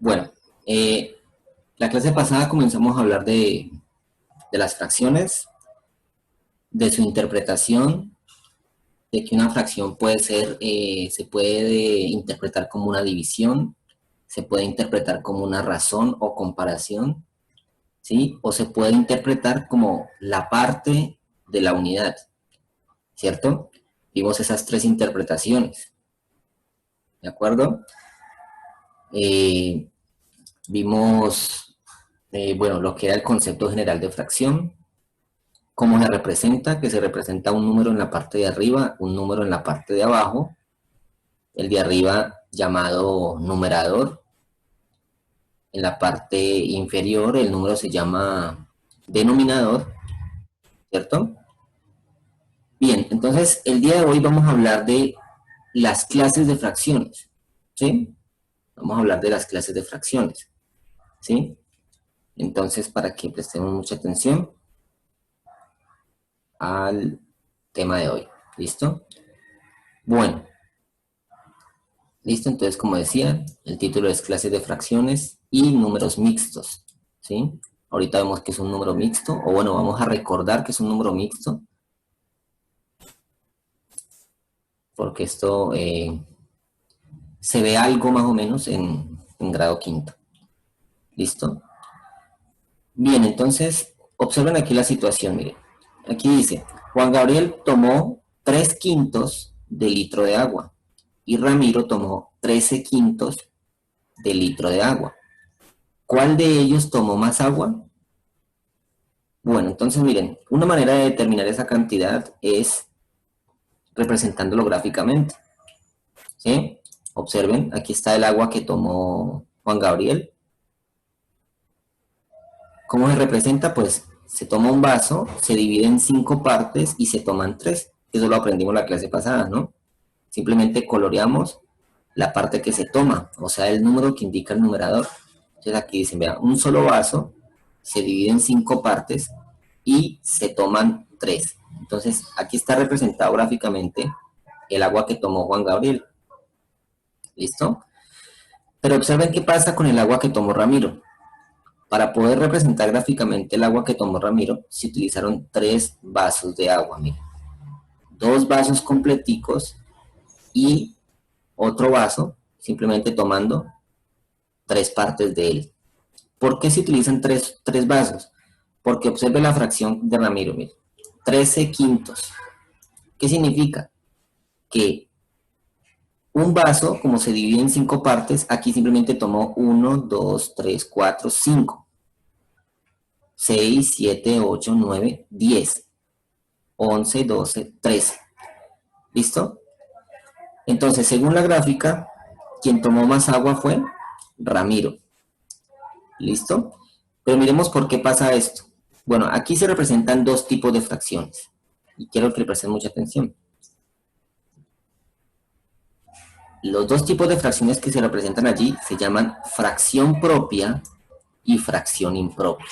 Bueno, la clase pasada comenzamos a hablar de las fracciones, de su interpretación, de que una fracción puede ser, se puede interpretar como una división, se puede interpretar como una razón o comparación, ¿sí? O se puede interpretar como la parte de la unidad, ¿cierto? Vimos esas tres interpretaciones, ¿de acuerdo? Vimos, bueno, lo que era el concepto general de fracción, cómo se representa, que se representa un número en la parte de arriba, un número en la parte de abajo, el de arriba llamado numerador, en la parte inferior el número se llama denominador, ¿cierto? Bien, entonces el día de hoy vamos a hablar de las clases de fracciones, ¿sí? Vamos a hablar de las clases de fracciones, ¿sí? Entonces, para que prestemos mucha atención al tema de hoy, ¿listo? Bueno, listo, entonces como decía, el título es clases de fracciones y números mixtos, ¿sí? Ahorita vemos que es un número mixto, o bueno, vamos a recordar que es un número mixto, porque esto se ve algo más o menos en grado quinto, ¿listo? Bien, entonces, observen aquí la situación, miren. Aquí dice, Juan Gabriel tomó 3/5 de litro de agua y Ramiro tomó 13/5 de litro de agua. ¿Cuál de ellos tomó más agua? Bueno, entonces miren, una manera de determinar esa cantidad es representándolo gráficamente, ¿sí? Observen, aquí está el agua que tomó Juan Gabriel. ¿Cómo se representa? Pues se toma un vaso, se divide en 5 partes y se toman 3. Eso lo aprendimos en la clase pasada, ¿no? Simplemente coloreamos la parte que se toma, o sea, el número que indica el numerador. Entonces aquí dicen, vean, un solo vaso se divide en 5 partes y se toman 3. Entonces aquí está representado gráficamente el agua que tomó Juan Gabriel. ¿Listo? Pero observen qué pasa con el agua que tomó Ramiro. Para poder representar gráficamente el agua que tomó Ramiro, se utilizaron 3 vasos de agua. Miren. 2 vasos completicos y otro vaso, simplemente tomando 3 partes de él. ¿Por qué se utilizan 3 vasos? Porque observe la fracción de Ramiro, miren. 13/5. ¿Qué significa? Que un vaso, como se divide en 5 partes, aquí simplemente tomó 1, 2, 3, 4, 5. 6, 7, 8, 9, 10. 11, 12, 13. ¿Listo? Entonces, según la gráfica, quien tomó más agua fue Ramiro. ¿Listo? Pero miremos por qué pasa esto. Bueno, aquí se representan 2 tipos de fracciones. Y quiero que le presten mucha atención. Los 2 tipos de fracciones que se representan allí se llaman fracción propia y fracción impropia.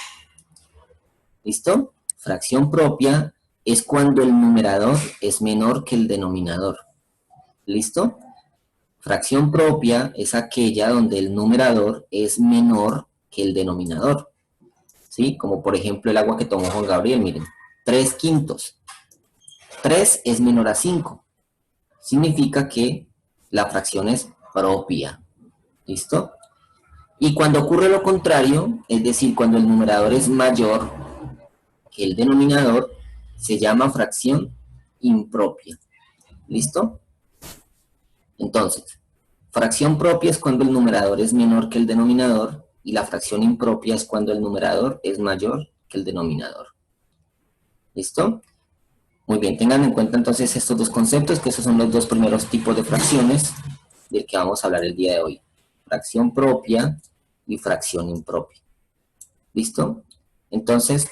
¿Listo? Fracción propia es cuando el numerador es menor que el denominador. ¿Listo? Fracción propia es aquella donde el numerador es menor que el denominador. ¿Sí? Como por ejemplo el agua que tomó Juan Gabriel, miren. 3/5. 3 es menor a 5. Significa que la fracción es propia. ¿Listo? Y cuando ocurre lo contrario, es decir, cuando el numerador es mayor que el denominador, se llama fracción impropia. ¿Listo? Entonces, fracción propia es cuando el numerador es menor que el denominador y la fracción impropia es cuando el numerador es mayor que el denominador. ¿Listo? Muy bien, tengan en cuenta entonces estos 2 conceptos, que esos son los 2 primeros tipos de fracciones del que vamos a hablar el día de hoy. Fracción propia y fracción impropia. ¿Listo? Entonces,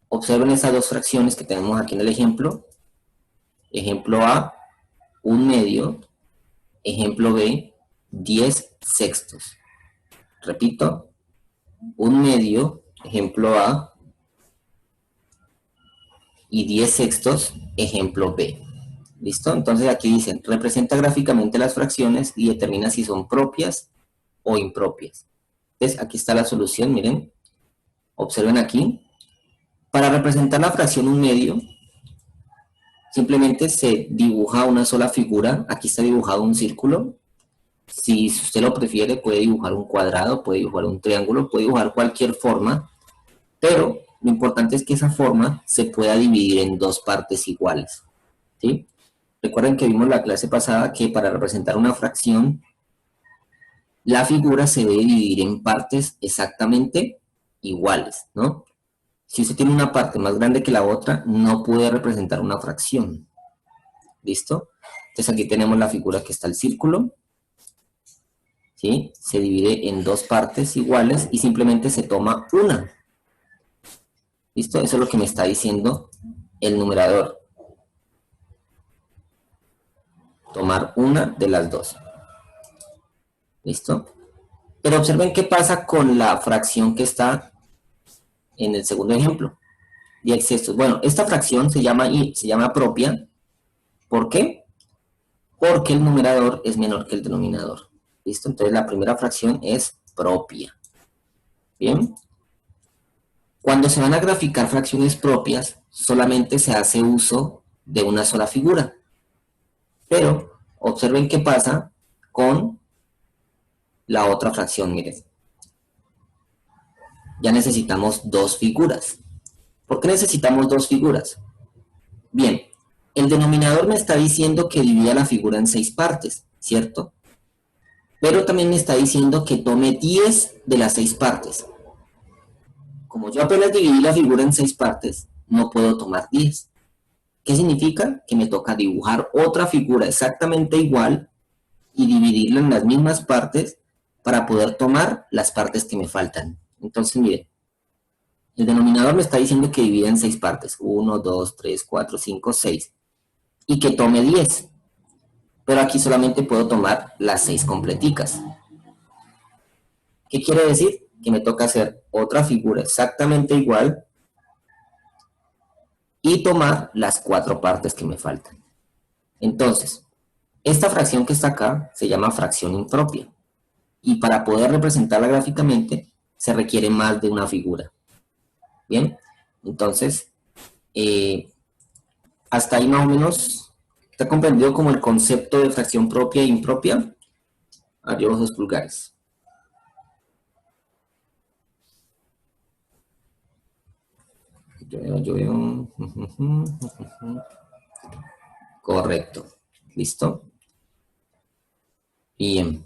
observen esas 2 fracciones que tenemos aquí en el ejemplo. Ejemplo A, 1/2. Ejemplo B, 10/6. Repito, 1/2, ejemplo A, y 10/6, ejemplo B. ¿Listo? Entonces aquí dicen, representa gráficamente las fracciones y determina si son propias o impropias. Entonces, aquí está la solución, miren. Observen aquí. Para representar la fracción 1/2, simplemente se dibuja una sola figura. Aquí está dibujado un círculo. Si usted lo prefiere, puede dibujar un cuadrado, puede dibujar un triángulo, puede dibujar cualquier forma, pero lo importante es que esa forma se pueda dividir en dos partes iguales, ¿sí? Recuerden que vimos la clase pasada que para representar una fracción, la figura se debe dividir en partes exactamente iguales, ¿no? Si usted tiene una parte más grande que la otra, no puede representar una fracción. ¿Listo? Entonces aquí tenemos la figura que está el círculo, ¿sí? Se divide en dos partes iguales y simplemente se toma una. ¿Listo? Eso es lo que me está diciendo el numerador. Tomar una de las dos. ¿Listo? Pero observen qué pasa con la fracción que está en el segundo ejemplo. 10/6. Bueno, esta fracción se llama propia. ¿Por qué? Porque el numerador es menor que el denominador. ¿Listo? Entonces la primera fracción es propia. Bien. Cuando se van a graficar fracciones propias, solamente se hace uso de una sola figura. Pero observen qué pasa con la otra fracción, miren. Ya necesitamos dos figuras. ¿Por qué necesitamos dos figuras? Bien, el denominador me está diciendo que divida la figura en 6 partes, ¿cierto? Pero también me está diciendo que tome 10 de las 6 partes. Como yo apenas dividí la figura en 6 partes, no puedo tomar 10. ¿Qué significa? Que me toca dibujar otra figura exactamente igual y dividirla en las mismas partes para poder tomar las partes que me faltan. Entonces, miren, el denominador me está diciendo que divida en 6 partes. 1, 2, 3, 4, 5, 6. Y que tome 10. Pero aquí solamente puedo tomar las 6 completicas. ¿Qué quiere decir? Que me toca hacer otra figura exactamente igual y tomar las 4 partes que me faltan. Entonces, esta fracción que está acá se llama fracción impropia. Y para poder representarla gráficamente se requiere más de una figura. Bien, entonces, hasta ahí más o menos está comprendido como el concepto de fracción propia e impropia. Arriba los 2 pulgares. Yo veo. Correcto. ¿Listo? Bien.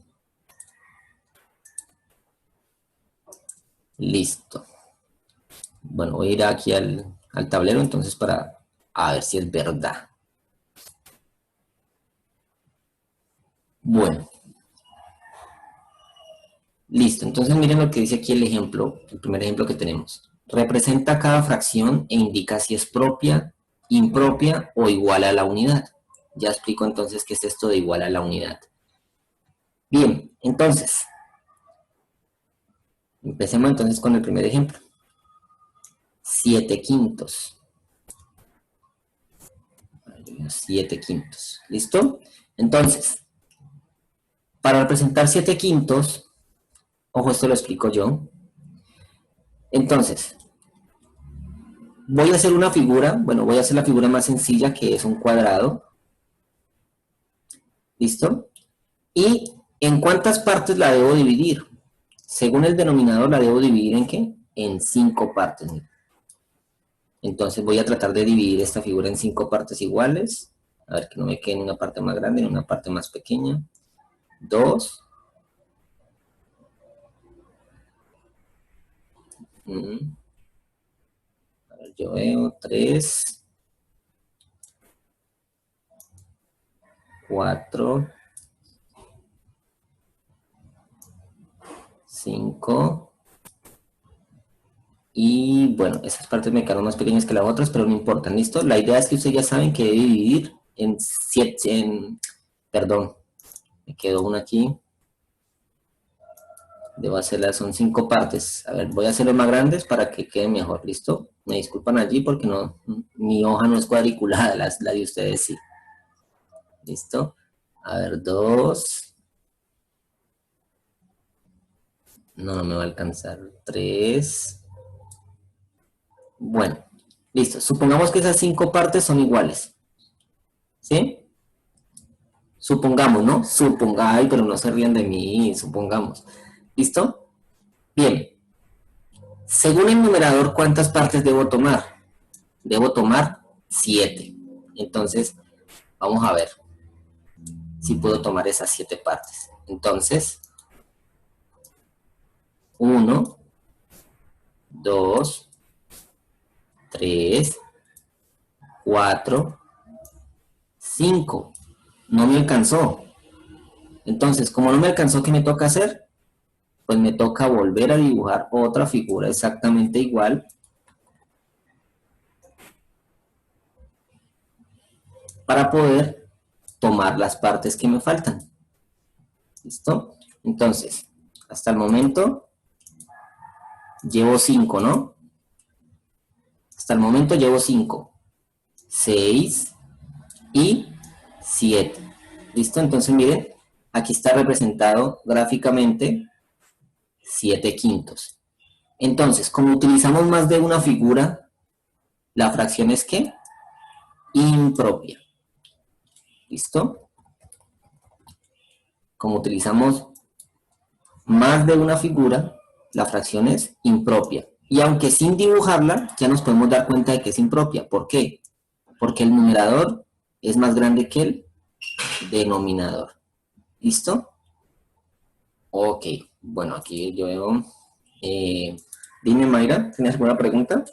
Listo. Bueno, voy a ir aquí al tablero entonces para a ver si es verdad. Bueno. Listo. Entonces miren lo que dice aquí el ejemplo, el primer ejemplo que tenemos. Representa cada fracción e indica si es propia, impropia o igual a la unidad. Ya explico entonces qué es esto de igual a la unidad. Bien, entonces, empecemos entonces con el primer ejemplo. 7/5. 7/5. ¿Listo? Entonces, para representar 7/5, ojo, esto lo explico yo. Entonces, voy a hacer una figura, bueno, voy a hacer la figura más sencilla que es un cuadrado. ¿Listo? ¿Y en cuántas partes la debo dividir? Según el denominador, la debo dividir ¿en qué? En 5 partes. Entonces voy a tratar de dividir esta figura en 5 partes iguales. A ver que no me quede en una parte más grande, en una parte más pequeña. 2. A ver, yo veo 3. 4. 5. Y bueno, esas partes me quedaron más pequeñas que las otras, pero no importan, ¿listo? La idea es que ustedes ya saben que debe dividir en 7, perdón, me quedó una aquí. Debo hacerlas, son 5 partes. A ver, voy a hacerlo más grandes para que quede mejor, ¿listo? Me disculpan allí porque no, mi hoja no es cuadriculada, la de ustedes sí. ¿Listo? A ver, 2. No, no me va a alcanzar. 3. Bueno, listo. Supongamos que esas 5 partes son iguales. ¿Sí? Supongamos, ¿no? Ay, pero no se rían de mí, supongamos. ¿Listo? Bien. Según el numerador, ¿cuántas partes debo tomar? Debo tomar 7. Entonces, vamos a ver si puedo tomar esas 7 partes. Entonces, 1, 2, 3, 4, 5. No me alcanzó. Entonces, como no me alcanzó, ¿qué me toca hacer? Pues me toca volver a dibujar otra figura exactamente igual para poder tomar las partes que me faltan. ¿Listo? Entonces, hasta el momento llevo 5, ¿no? Hasta el momento llevo 5, 6 y 7. ¿Listo? Entonces, miren, aquí está representado gráficamente 7 quintos. Entonces, como utilizamos más de una figura, la fracción es ¿qué? Impropia. ¿Listo? Como utilizamos más de una figura, la fracción es impropia. Y aunque sin dibujarla, ya nos podemos dar cuenta de que es impropia. ¿Por qué? Porque el numerador es más grande que el denominador. ¿Listo? Ok. Bueno, aquí yo veo... dime, Mayra, ¿tienes alguna pregunta?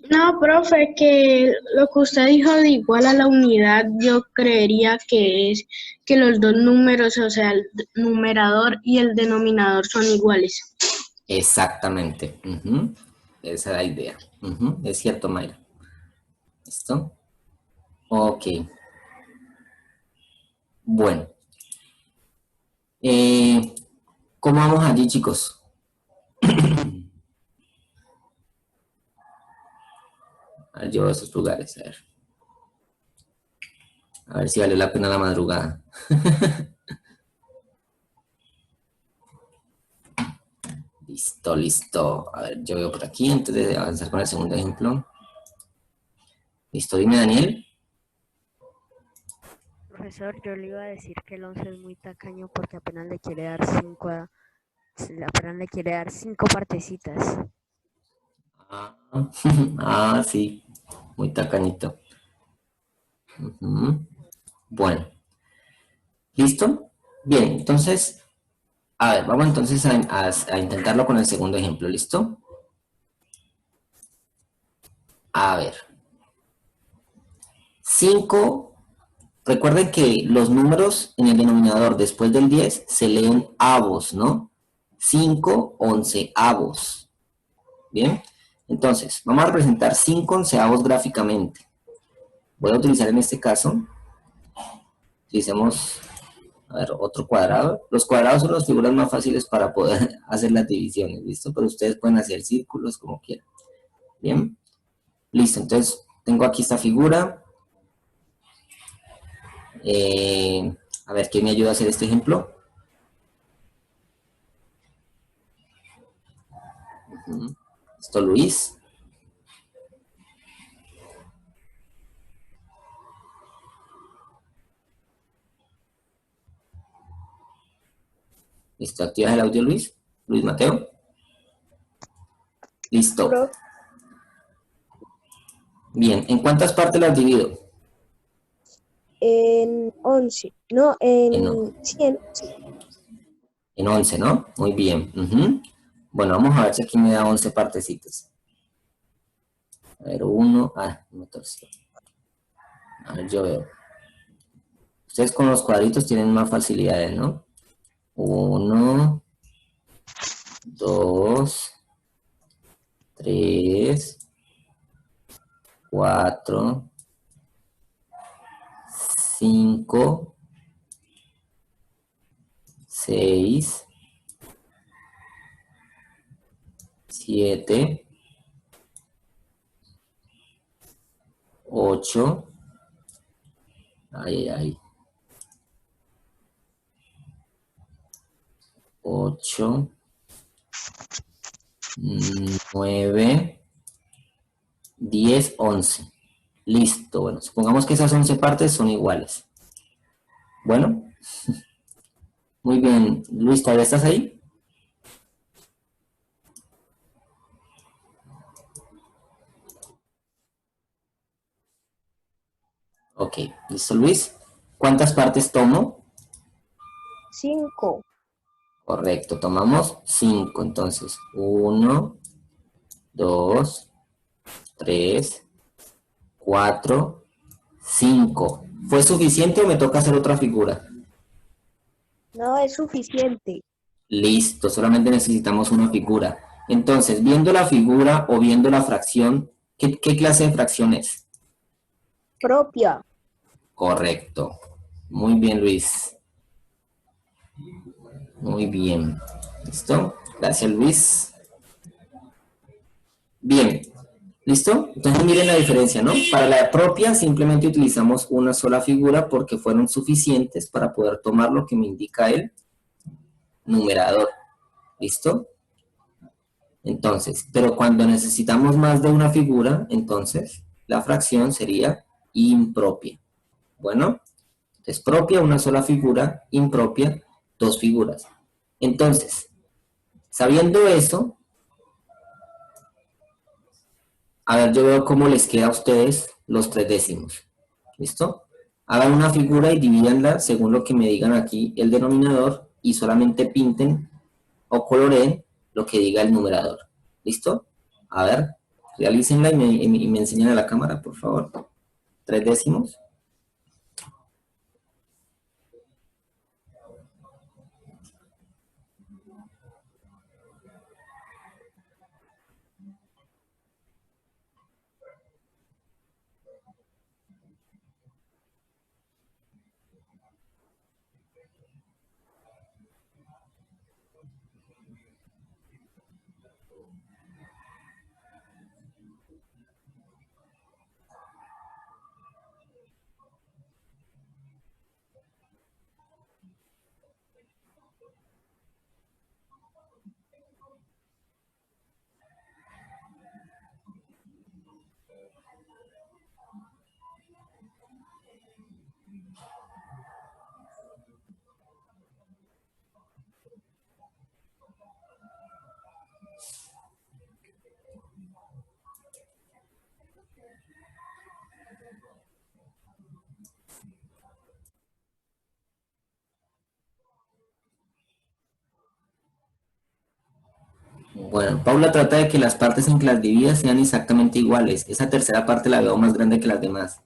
No, profe, que lo que usted dijo de igual a la unidad, yo creería que es que los dos números, o sea, el numerador y el denominador son iguales. Exactamente. Esa es la idea. Es cierto, Mayra. ¿Listo? Ok. Bueno. Eh, ¿Cómo vamos allí, chicos? A ver, yo veo esos lugares, a ver. A ver si vale la pena la madrugada. Listo, listo. A ver, yo veo por aquí, antes de avanzar con el segundo ejemplo. Listo, dime, Daniel. Profesor, yo le iba a decir que el 11 es muy tacaño porque apenas le quiere dar apenas le quiere dar cinco partecitas. Ah, sí, muy tacañito. Bueno, ¿listo? Bien, entonces, a ver, vamos entonces a intentarlo con el segundo ejemplo, ¿listo? A ver, 5. Recuerden que los números en el denominador después del 10 se leen avos, ¿no? 5 onceavos. Bien, entonces, vamos a representar 5 onceavos gráficamente. Voy a utilizar en este caso, utilicemos, a ver, otro cuadrado. Los cuadrados son las figuras más fáciles para poder hacer las divisiones, ¿listo? Pero ustedes pueden hacer círculos como quieran. Bien, listo, entonces tengo aquí esta figura. A ver, ¿quién me ayuda a hacer este ejemplo? Esto, Luis. Listo, ¿activas el audio, Luis? Luis Mateo. Listo. Pro- Bien, ¿en cuántas partes las divido? En 11, no, En, en 100. en 11, ¿no? Muy bien. Bueno, vamos a ver si aquí me da 11 partecitas. A ver, uno. Me torció. A ver, yo veo. Ustedes con los cuadritos tienen más facilidades, ¿no? 1, 2, 3, 4, 5, 6, 7, 8. Ay, ay, ay. 8, 9, 10, 11. Listo, bueno, supongamos que esas 11 partes son iguales. Bueno, muy bien. Luis, ¿todavía estás ahí? Ok, listo, Luis. ¿Cuántas partes tomo? 5. Correcto, tomamos 5. Entonces, 1, 2, 3, 4, 5. ¿Fue suficiente o me toca hacer otra figura? No es suficiente. Listo, solamente necesitamos una figura. Entonces, viendo la figura o viendo la fracción, ¿qué clase de fracción es? Propia. Correcto. Muy bien, Luis. Muy bien. ¿Listo? Gracias, Luis. Bien. ¿Listo? Entonces miren la diferencia, ¿no? Para la propia simplemente utilizamos una sola figura porque fueron suficientes para poder tomar lo que me indica el numerador. ¿Listo? Entonces, pero cuando necesitamos más de una figura, entonces la fracción sería impropia. Bueno, es propia una sola figura, impropia dos figuras. Entonces, sabiendo eso, a ver, yo veo cómo les queda a ustedes los 3 décimos. ¿Listo? Hagan una figura y divídanla según lo que me digan aquí el denominador y solamente pinten o coloreen lo que diga el numerador. ¿Listo? A ver, realícenla y me enseñan a la cámara, por favor. 3 décimos. Bueno, Paula trata de que las partes en que las dividas sean exactamente iguales. Esa tercera parte la veo más grande que las demás.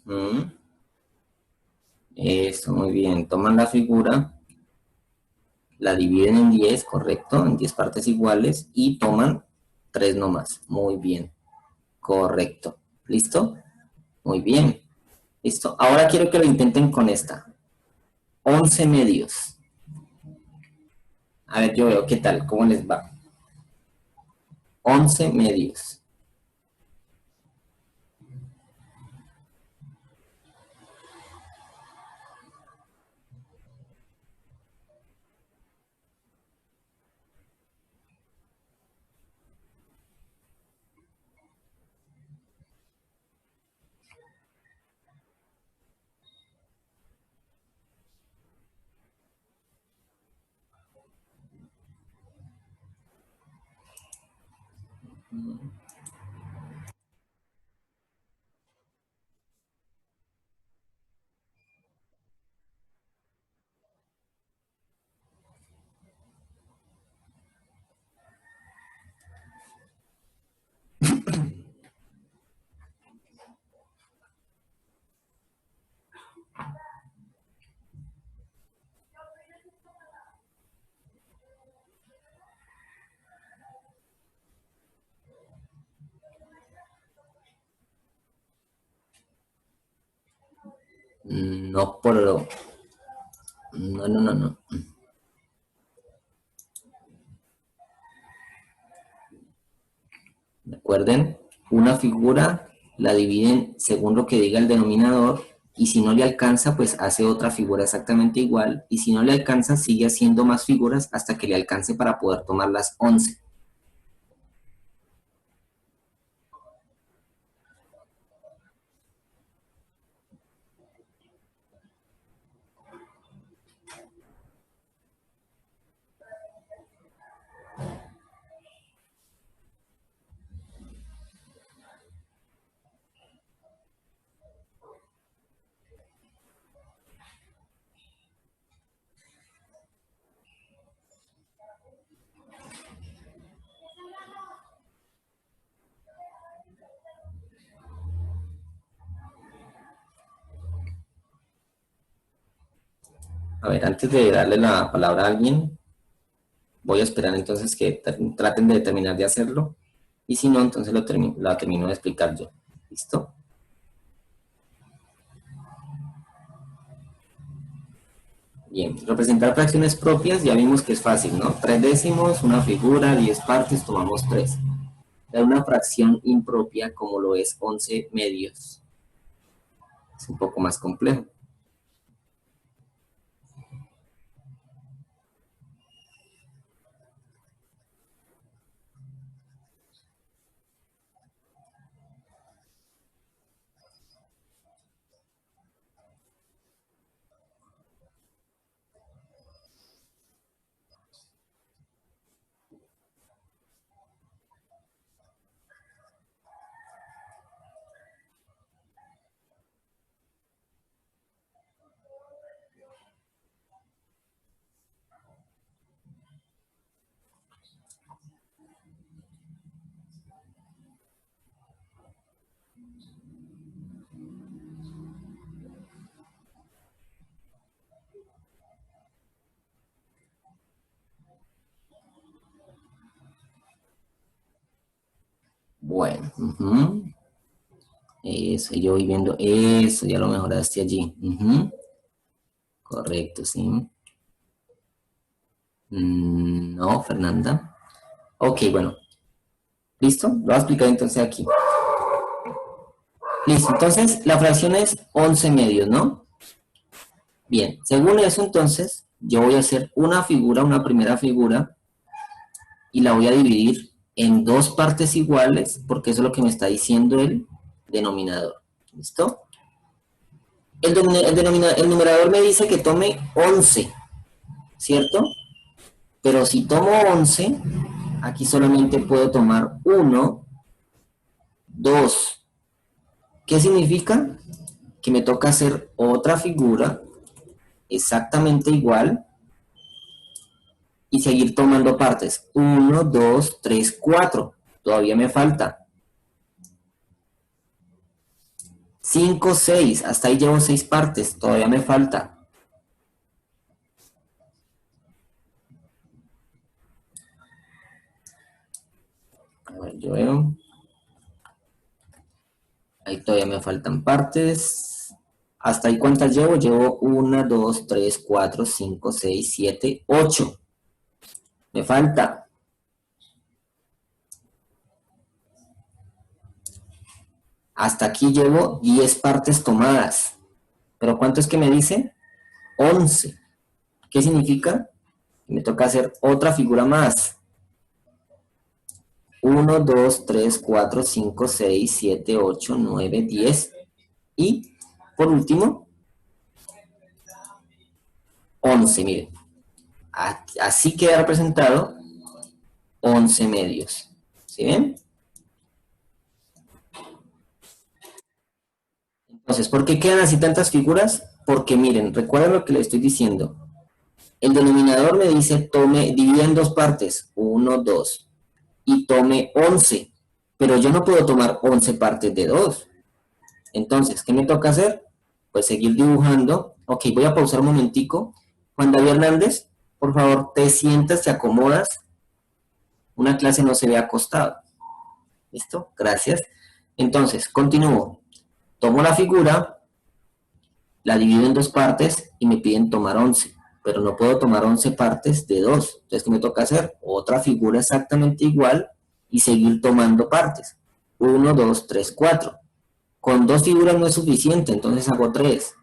Ujú. Eso, muy bien. Toman la figura, la dividen en 10, correcto, en 10 partes iguales y toman 3 nomás. Muy bien, correcto. ¿Listo? Muy bien. Listo. Ahora quiero que lo intenten con esta. 11 medios. A ver, yo veo qué tal, cómo les va. 11 medios. No por... No. Recuerden, una figura la dividen según lo que diga el denominador, y si no le alcanza, pues hace otra figura exactamente igual, y si no le alcanza, sigue haciendo más figuras hasta que le alcance para poder tomar las 11. A ver, antes de darle la palabra a alguien, voy a esperar entonces que traten de terminar de hacerlo, y si no, entonces lo termino de explicar yo. ¿Listo? Bien, representar fracciones propias ya vimos que es fácil, ¿no? 3 décimos, una figura, 10 partes, tomamos 3. Dar una fracción impropia como lo es 11 medios. Es un poco más complejo. Bueno, eso, yo voy viendo, eso, ya lo mejoraste allí. Correcto, sí. No, Fernanda. Ok, bueno. ¿Listo? Lo voy a explicar entonces aquí. Listo, entonces la fracción es 11 medios, ¿no? Bien, según eso entonces, yo voy a hacer una figura, una primera figura, y la voy a dividir en 2 partes iguales, porque eso es lo que me está diciendo el denominador. ¿Listo? El numerador me dice que tome 11, ¿cierto? Pero si tomo 11, aquí solamente puedo tomar 1, 2. ¿Qué significa? Que me toca hacer otra figura exactamente igual y seguir tomando partes. 1, 2, 3, 4. Todavía me falta. 5, 6. Hasta ahí llevo 6 partes. Todavía me falta. A ver, yo veo. Ahí todavía me faltan partes. ¿Hasta ahí cuántas llevo? Llevo 1, 2, 3, 4, 5, 6, 7, 8. Me falta. Hasta aquí llevo 10 partes tomadas. ¿Pero cuánto es que me dice? 11. ¿Qué significa? Me toca hacer otra figura más. 1, 2, 3, 4, 5, 6, 7, 8, 9, 10. Y, por último, 11, miren. Así queda representado 11 medios. ¿Sí ven? Entonces, ¿por qué quedan así tantas figuras? Porque miren, recuerden lo que le estoy diciendo. El denominador me dice, divide en dos partes, 1, 2, y tome 11. Pero yo no puedo tomar 11 partes de 2. Entonces, ¿qué me toca hacer? Pues seguir dibujando. Ok, voy a pausar un momentico. Juan David Hernández, por favor, te sientas, te acomodas. Una clase no se ve acostado. ¿Listo? Gracias. Entonces, continúo. Tomo la figura, la divido en dos partes y me piden tomar 11. Pero no puedo tomar 11 partes de 2. Entonces, ¿qué me toca hacer? Otra figura exactamente igual y seguir tomando partes. 1, 2, 3, 4. Con 2 figuras no es suficiente, entonces hago 3.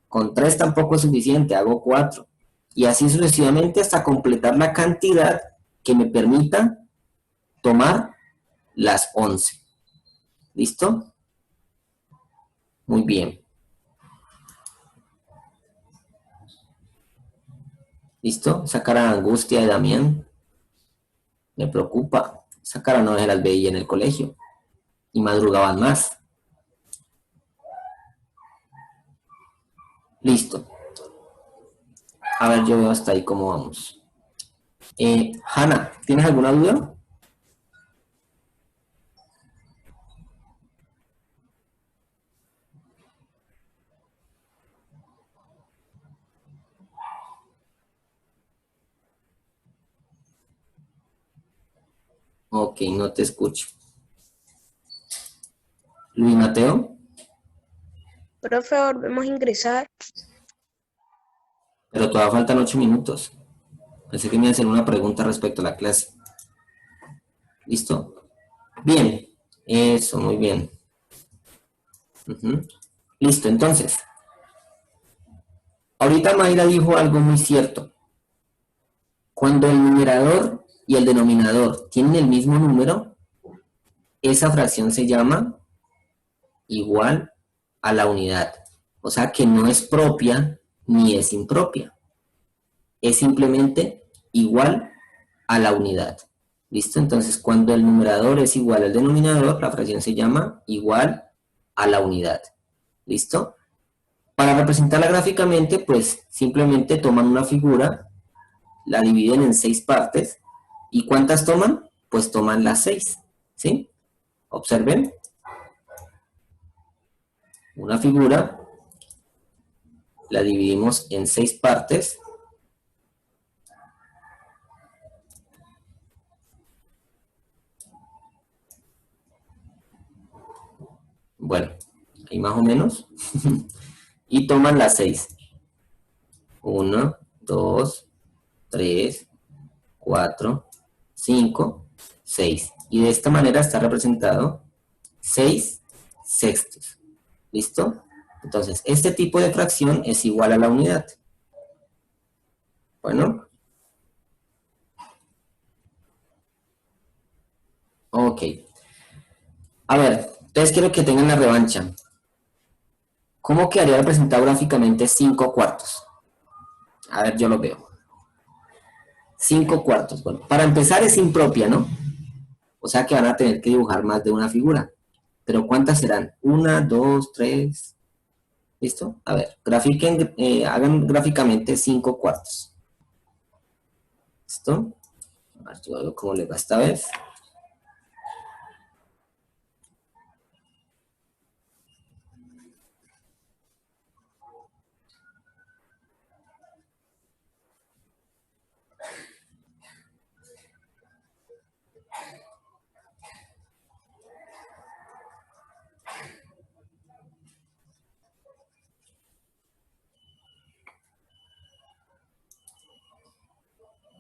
Con 3 tampoco es suficiente, hago 4. Y así sucesivamente hasta completar la cantidad que me permita tomar las 11. ¿Listo? Muy bien. ¿Listo? Esa cara de angustia de Damián me preocupa. Esa cara no se las veía en el colegio. Y madrugaban más. Listo. A ver, yo veo hasta ahí cómo vamos. Hanna, ¿tienes alguna duda? Ok, no te escucho. Luis Mateo, Profe, volvemos a ingresar. pero todavía faltan 8 minutos. Pensé que me iba a hacer una pregunta respecto a la clase. ¿Listo? Bien. Eso, muy bien. Listo, entonces. Ahorita Mayra dijo algo muy cierto. Cuando el numerador y el denominador tienen el mismo número, esa fracción se llama igual a la unidad. O sea que no es propia ni es impropia. Es simplemente igual a la unidad. ¿Listo? Entonces, cuando el numerador es igual al denominador, la fracción se llama igual a la unidad. ¿Listo? Para representarla gráficamente, pues simplemente toman una figura, la dividen en 6 partes, ¿y cuántas toman? Pues toman las 6, ¿sí? Observen, una figura, la dividimos en 6 partes, bueno, ahí más o menos, y toman las 6. 1, 2, 3, 4, 5, 6. Y de esta manera está representado 6 sextos. ¿Listo? Entonces, este tipo de fracción es igual a la unidad. Bueno. Ok. A ver, entonces quiero que tengan la revancha. ¿Cómo quedaría representado gráficamente 5 cuartos? A ver, yo lo veo. 5 cuartos. Bueno, para empezar es impropia, ¿no? O sea que van a tener que dibujar más de una figura. Pero ¿cuántas serán? 1, 2, 3. ¿Listo? A ver, hagan gráficamente 5 cuartos. ¿Listo? A ver, yo veo cómo les va esta vez.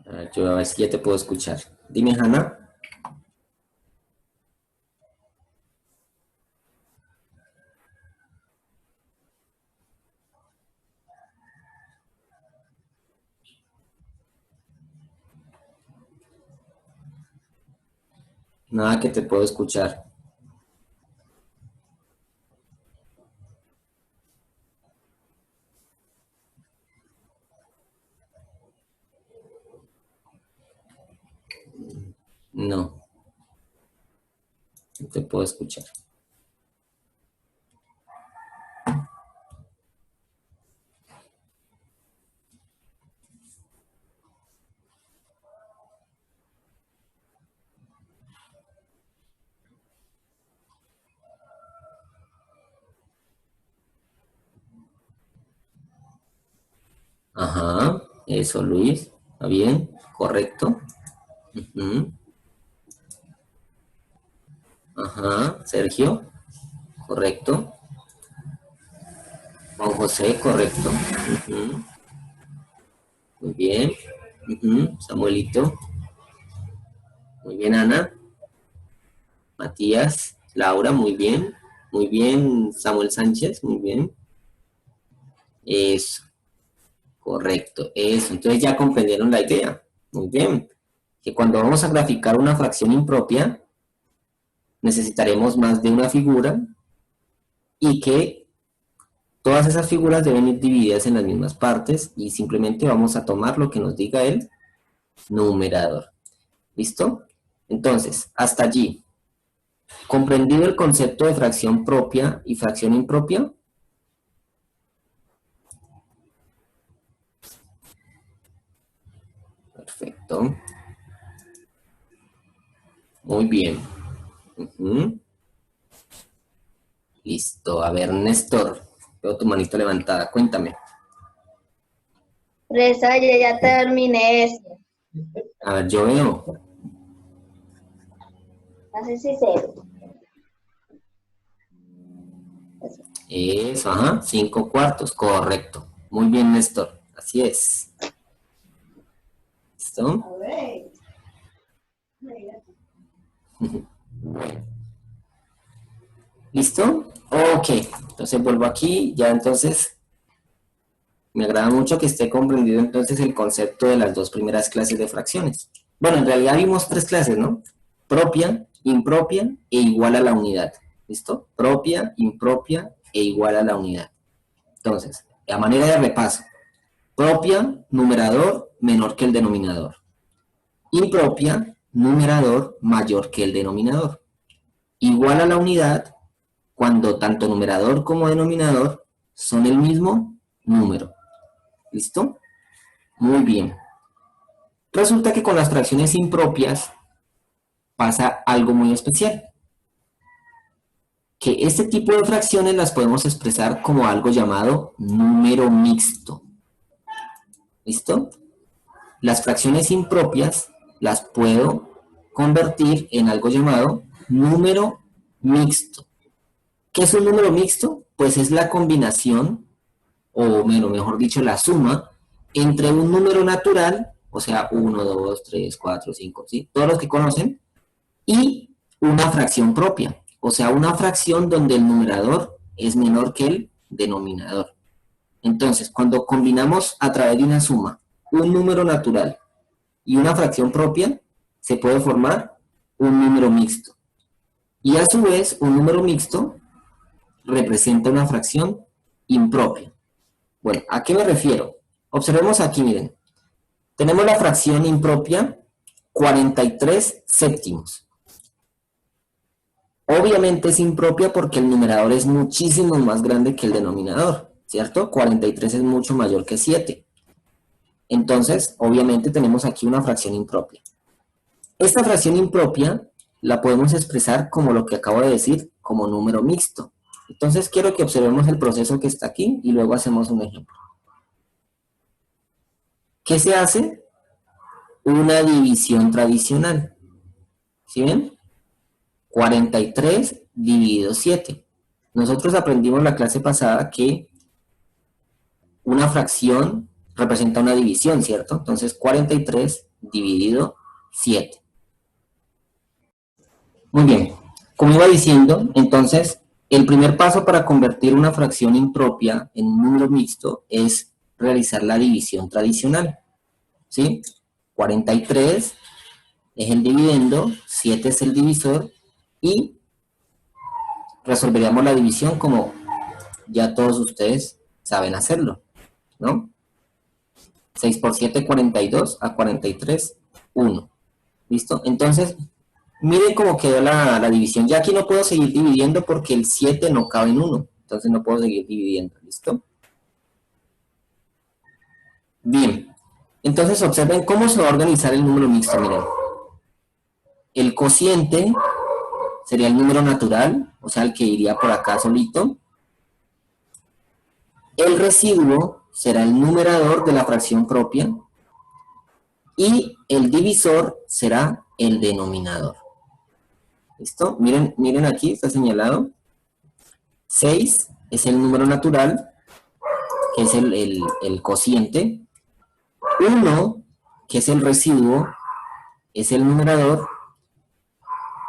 A ver, yo a ver si ya te puedo escuchar. Dime, Hanna. Nada que te puedo escuchar. No, no te puedo escuchar. Ajá, eso, Luis. ¿Está bien? Correcto. Ujú. Ajá, Sergio. Correcto. Juan José, correcto. Ujú. Muy bien. Ujú. Samuelito. Muy bien, Ana. Matías. Laura, muy bien. Muy bien, Samuel Sánchez, muy bien. Eso, correcto, eso. Entonces ya comprendieron la idea. Muy bien. Que cuando vamos a graficar una fracción impropia, necesitaremos más de una figura y que todas esas figuras deben ir divididas en las mismas partes y simplemente vamos a tomar lo que nos diga el numerador. ¿Listo? Entonces, hasta allí. ¿Comprendido el concepto de fracción propia y fracción impropia? Perfecto. Muy bien. Ujú. Listo. A ver, Néstor. Veo tu manito levantada. Cuéntame. Profesor, yo ya terminé eso. A ver, yo veo. No sé si sé. Eso, ajá. 5/4. Correcto. Muy bien, Néstor. Así es. ¿Listo? ¿Listo? Ok. Entonces vuelvo aquí. Ya entonces me agrada mucho que esté comprendido entonces el concepto de las dos primeras clases de fracciones. Bueno, en realidad vimos 3 clases, ¿no? Propia, impropia e igual a la unidad. ¿Listo? Propia, impropia e igual a la unidad. Entonces, a manera de repaso. Propia, numerador menor que el denominador. Impropia, numerador mayor que el denominador. Igual a la unidad cuando tanto numerador como denominador son el mismo número. ¿Listo? Muy bien. Resulta que con las fracciones impropias pasa algo muy especial. Que este tipo de fracciones las podemos expresar como algo llamado número mixto. ¿Listo? Las fracciones impropias las puedo convertir en algo llamado número mixto. ¿Qué es un número mixto? Pues es la combinación, o mejor dicho, la suma entre un número natural, o sea, 1, 2, 3, 4, 5, ¿sí? Todos los que conocen, y una fracción propia, o sea, una fracción donde el numerador es menor que el denominador. Entonces, cuando combinamos a través de una suma un número natural y una fracción propia, se puede formar un número mixto. Y a su vez, un número mixto representa una fracción impropia. Bueno, ¿a qué me refiero? Observemos aquí, miren. Tenemos la fracción impropia 43 séptimos. Obviamente es impropia porque el numerador es muchísimo más grande que el denominador, ¿cierto? 43 es mucho mayor que 7. Entonces, obviamente tenemos aquí una fracción impropia. Esta fracción impropia la podemos expresar como lo que acabo de decir, como número mixto. Entonces quiero que observemos el proceso que está aquí y luego hacemos un ejemplo. ¿Qué se hace? Una división tradicional. ¿Sí ven? 43 dividido 7. Nosotros aprendimos la clase pasada que una fracción representa una división, ¿cierto? Entonces 43 dividido 7. Muy bien. Como iba diciendo, entonces, el primer paso para convertir una fracción impropia en un número mixto es realizar la división tradicional. ¿Sí? 43 es el dividendo, 7 es el divisor y resolveríamos la división como ya todos ustedes saben hacerlo, ¿no? 6 por 7, 42, a 43, 1. ¿Listo? Entonces, miren cómo quedó la división. Ya aquí no puedo seguir dividiendo porque el 7 no cabe en 1. Entonces no puedo seguir dividiendo. ¿Listo? Bien. Entonces observen cómo se va a organizar el número mixto. Miren. El cociente sería el número natural, o sea, el que iría por acá solito. El residuo será el numerador de la fracción propia y el divisor será el denominador. ¿Listo? Miren, miren aquí, está señalado. 6 es el número natural, que es el cociente. 1, que es el residuo, es el numerador.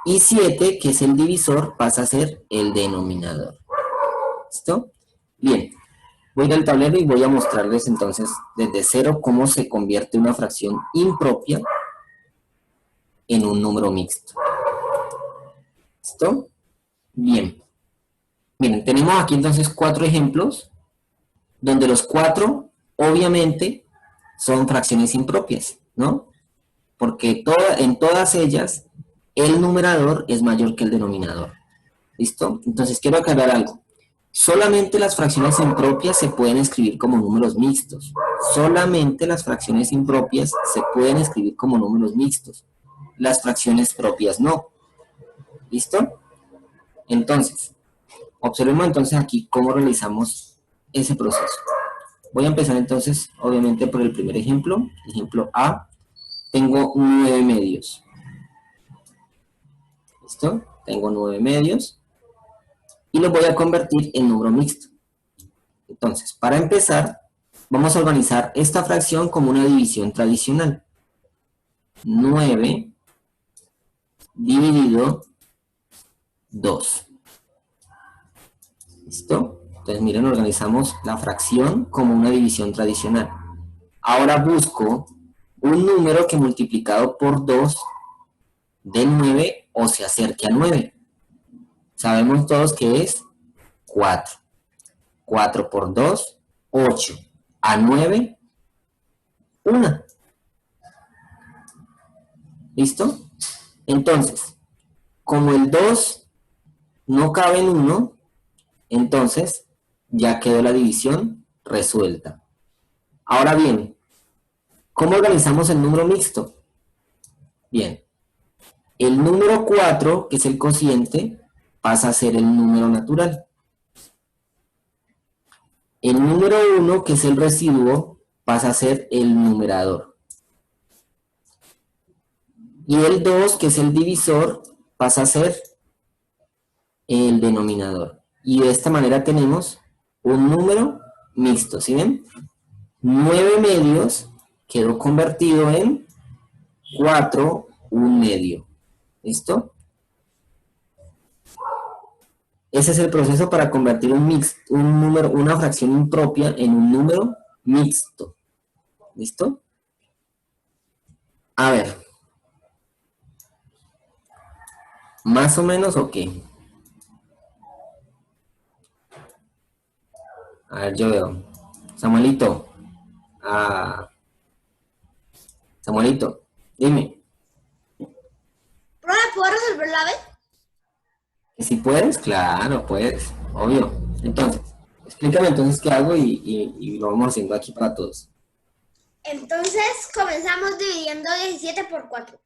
Y 7, que es el divisor, pasa a ser el denominador. ¿Listo? Bien. Voy a ir al tablero y voy a mostrarles entonces desde cero cómo se convierte una fracción impropia en un número mixto. ¿Listo? Bien. Miren, tenemos aquí entonces 4 ejemplos, donde los 4, obviamente, son fracciones impropias, ¿no? Porque en todas ellas, el numerador es mayor que el denominador. ¿Listo? Entonces, quiero aclarar algo. Solamente las fracciones impropias se pueden escribir como números mixtos. Solamente las fracciones impropias se pueden escribir como números mixtos. Las fracciones propias no. ¿Listo? Entonces, observemos entonces aquí cómo realizamos ese proceso. Voy a empezar entonces, obviamente, por el primer ejemplo. Ejemplo A. Tengo 9 medios. ¿Listo? Tengo 9 medios. Y los voy a convertir en número mixto. Entonces, para empezar, vamos a organizar esta fracción como una división tradicional. 9 dividido 2. ¿Listo? Entonces, miren, organizamos la fracción como una división tradicional. Ahora busco un número que multiplicado por 2 de 9 o se acerque a 9. Sabemos todos que es 4. 4 por 2, 8. A 9, 1. ¿Listo? Entonces, como el 2 no cabe en 1, entonces ya quedó la división resuelta. Ahora bien, ¿cómo organizamos el número mixto? Bien, el número 4, que es el cociente, pasa a ser el número natural. El número 1, que es el residuo, pasa a ser el numerador. Y el 2, que es el divisor, pasa a ser el denominador. Y de esta manera tenemos un número mixto, ¿sí ven? 9 medios quedó convertido en 4, 1 medio. ¿Listo? Ese es el proceso para convertir una fracción impropia en un número mixto. ¿Listo? A ver. ¿Más o menos o qué? A ver, yo veo. Samuelito. Samuelito, dime. Profe, ¿puedo resolver la vez? ¿Que si puedes? Claro, puedes. Obvio. Entonces, explícame entonces qué hago y lo vamos haciendo aquí para todos. Entonces comenzamos dividiendo 17 por 4.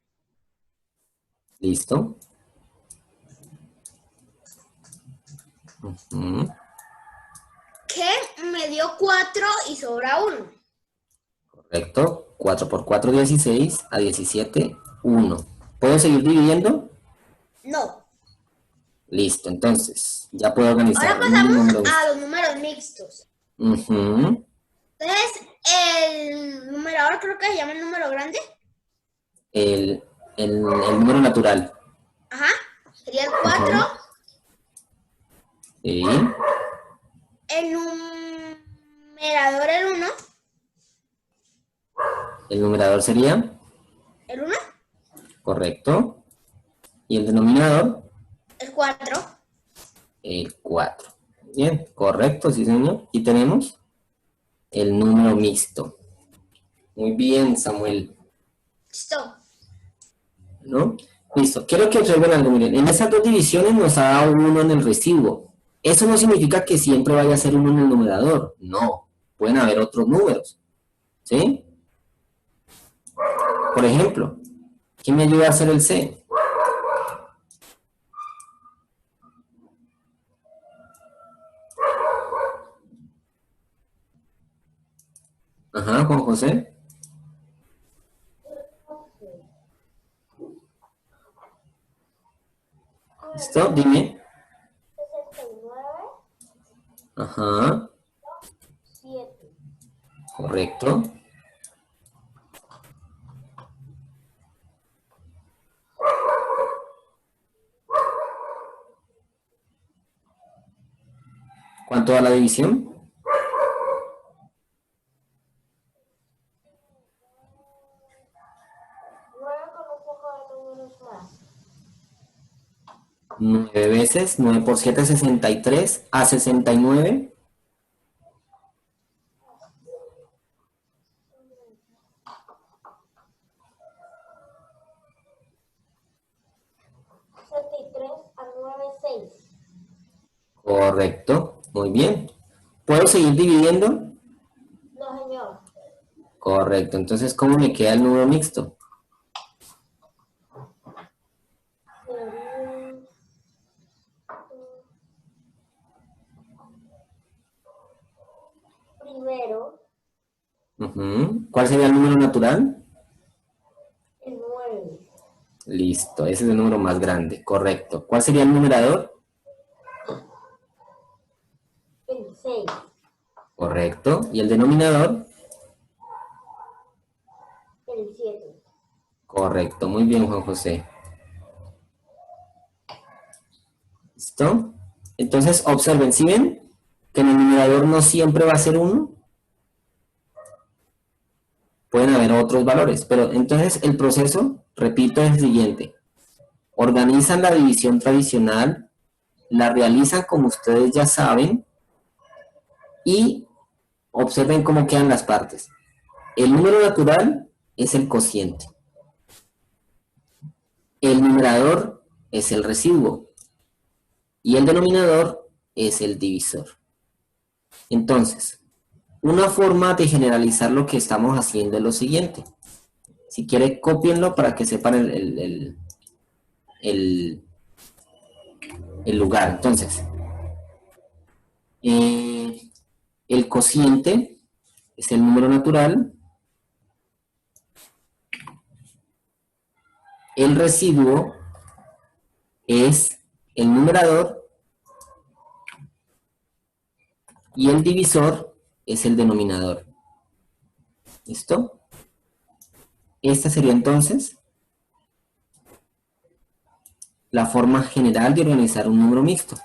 ¿Listo? Ujú. Que me dio 4 y sobra 1. Correcto. 4 por 4, 16. A 17, 1. ¿Puedo seguir dividiendo? No. Listo, entonces, ya puedo organizar Ahora mi pasamos número. a los números mixtos. Ujú. Entonces, el numerador creo que se llama el número grande. El número natural. Ajá. Sería el 4. Ujú. Sí. El numerador el 1. El numerador sería, El 1. correcto. Y el denominador, El 4. el 4. Bien, correcto, sí señor. Y tenemos el número mixto. Muy bien, Samuel. Listo. ¿No? Listo. Quiero que observen algo. Miren, en esas dos divisiones nos ha dado 1 en el residuo. Eso no significa que siempre vaya a ser 1 en el numerador. No. Pueden haber otros números. ¿Sí? Por ejemplo, ¿quién me ayuda a hacer el C? José? ¿Listo? Dime. 69, Ajá, 7. correcto. ¿Cuánto da la división? 9 con un poco de números más. 9 veces, 9 por 7, 63, a 69. 63 a 9, 6. Correcto, muy bien. ¿Puedo seguir dividiendo? No, señor. Correcto, entonces, ¿cómo me queda el número mixto? Sería, primero, Ujú. ¿Cuál sería el número natural? el 9. Listo, ese es el número más grande, correcto. ¿Cuál sería el numerador? El 6. Correcto. ¿Y el denominador? El 7. Correcto, muy bien, Juan José. ¿Listo? Entonces, observen, ¿sí ven? Que en el numerador no siempre va a ser 1. Pueden haber otros valores, pero entonces el proceso, repito, es el siguiente. Organizan la división tradicional, la realizan como ustedes ya saben y observen cómo quedan las partes. El número natural es el cociente. El numerador es el residuo y el denominador es el divisor. Entonces, una forma de generalizar lo que estamos haciendo es lo siguiente. Si quieren, cópienlo para que sepan el lugar. Entonces, el cociente es el número natural, el residuo es el numerador y el divisor es el denominador. ¿Listo? Esta sería entonces la forma general de organizar un número mixto.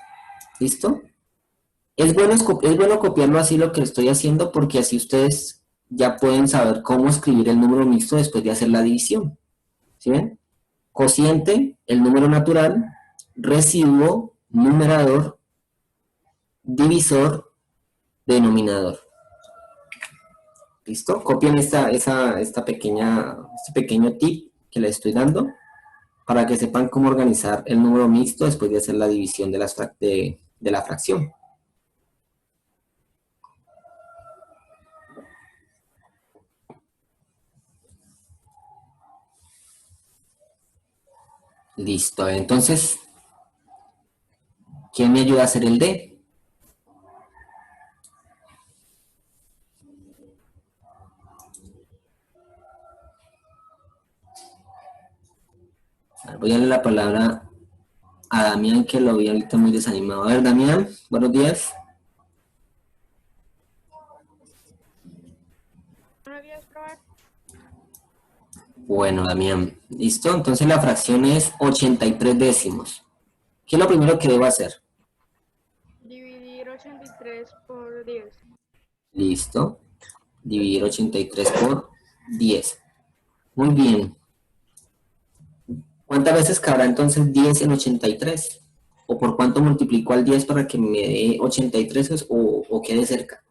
¿Listo? Es bueno copiarlo así lo que estoy haciendo porque así ustedes ya pueden saber cómo escribir el número mixto después de hacer la división. ¿Sí ven? Cociente, el número natural, residuo, numerador, divisor, denominador. ¿Listo? Copien este pequeño tip que les estoy dando para que sepan cómo organizar el número mixto después de hacer la división de la fracción. Listo, entonces, ¿quién me ayuda a hacer el D? Voy a darle la palabra a Damián, que lo vi ahorita muy desanimado. A ver, Damián, buenos días. Buenos días, profe. Bueno, Damián, listo. Entonces la fracción es 83 décimos. ¿Qué es lo primero que debo hacer? Dividir 83 por 10. Listo. Dividir 83 por 10. Muy bien. ¿Cuántas veces cabrá entonces 10 en 83? ¿O por cuánto multiplico al 10 para que me dé 83 o quede cerca?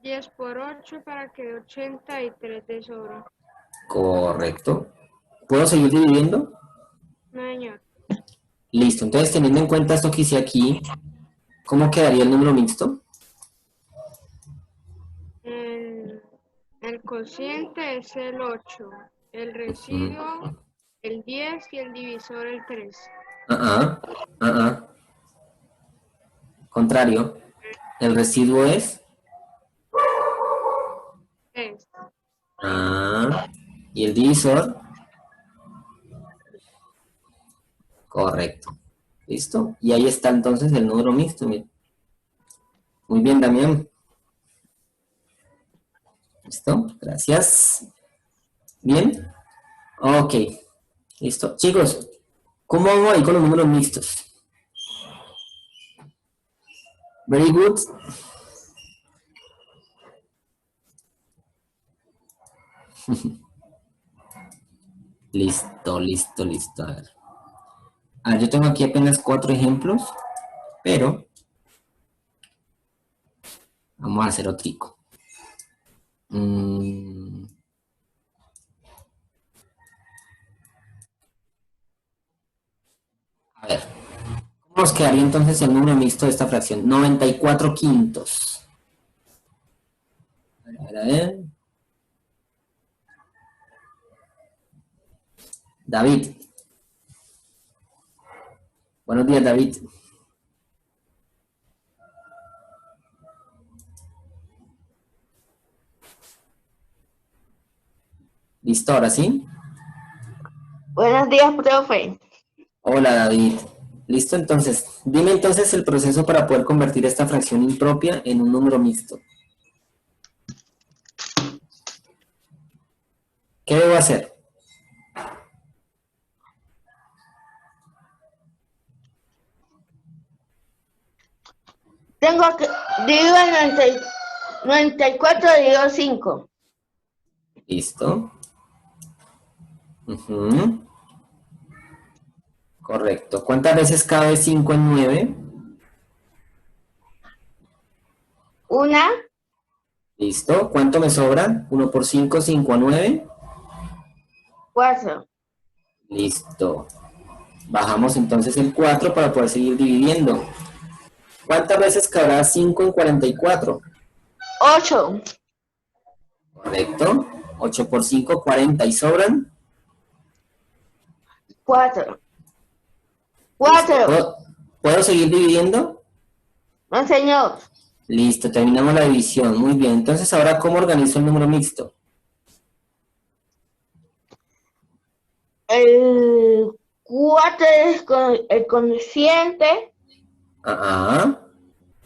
10 por 8 para que dé 83 de sobra. Correcto. ¿Puedo seguir dividiendo? No, señor. Listo. Entonces, teniendo en cuenta esto que hice aquí, ¿cómo quedaría el número mixto? El cociente es el 8, el residuo el 10 y el divisor el 3. Contrario. El residuo es 3. Ah, ¿y el divisor? Correcto. ¿Listo? Y ahí está entonces el número mixto. Mira. Muy bien, Damián. ¿Listo? Gracias. Bien. Ok. Listo. Chicos, ¿cómo vamos ahí con los números mixtos? Very good. Listo, listo, listo. A ver. Yo tengo aquí apenas 4 ejemplos, pero vamos a hacer otrico. A ver, ¿cómo nos quedaría entonces el número mixto de esta fracción? 94 quintos. A ver, a ver. David. Buenos días, David. ¿Listo? ¿Ahora sí? Buenos días, profe. Hola, David. ¿Listo? Entonces, dime entonces el proceso para poder convertir esta fracción impropia en un número mixto. ¿Qué debo hacer? Tengo que divido en 94, divido 5. ¿Listo? Ujú. Correcto. ¿Cuántas veces cabe 5 en 9? Una, ¿Listo? ¿Cuánto me sobra? 1 por 5, 5 a 9. 4. Listo. Bajamos entonces el 4 para poder seguir dividiendo. ¿Cuántas veces cabrá 5 en 44? 8. Correcto. 8 por 5, 40. ¿Y sobran? 4. Listo. 4. ¿Puedo seguir dividiendo? No, señor. Listo, terminamos la división. Muy bien. Entonces, ahora, ¿cómo organizo el número mixto? El 4 es el consciente.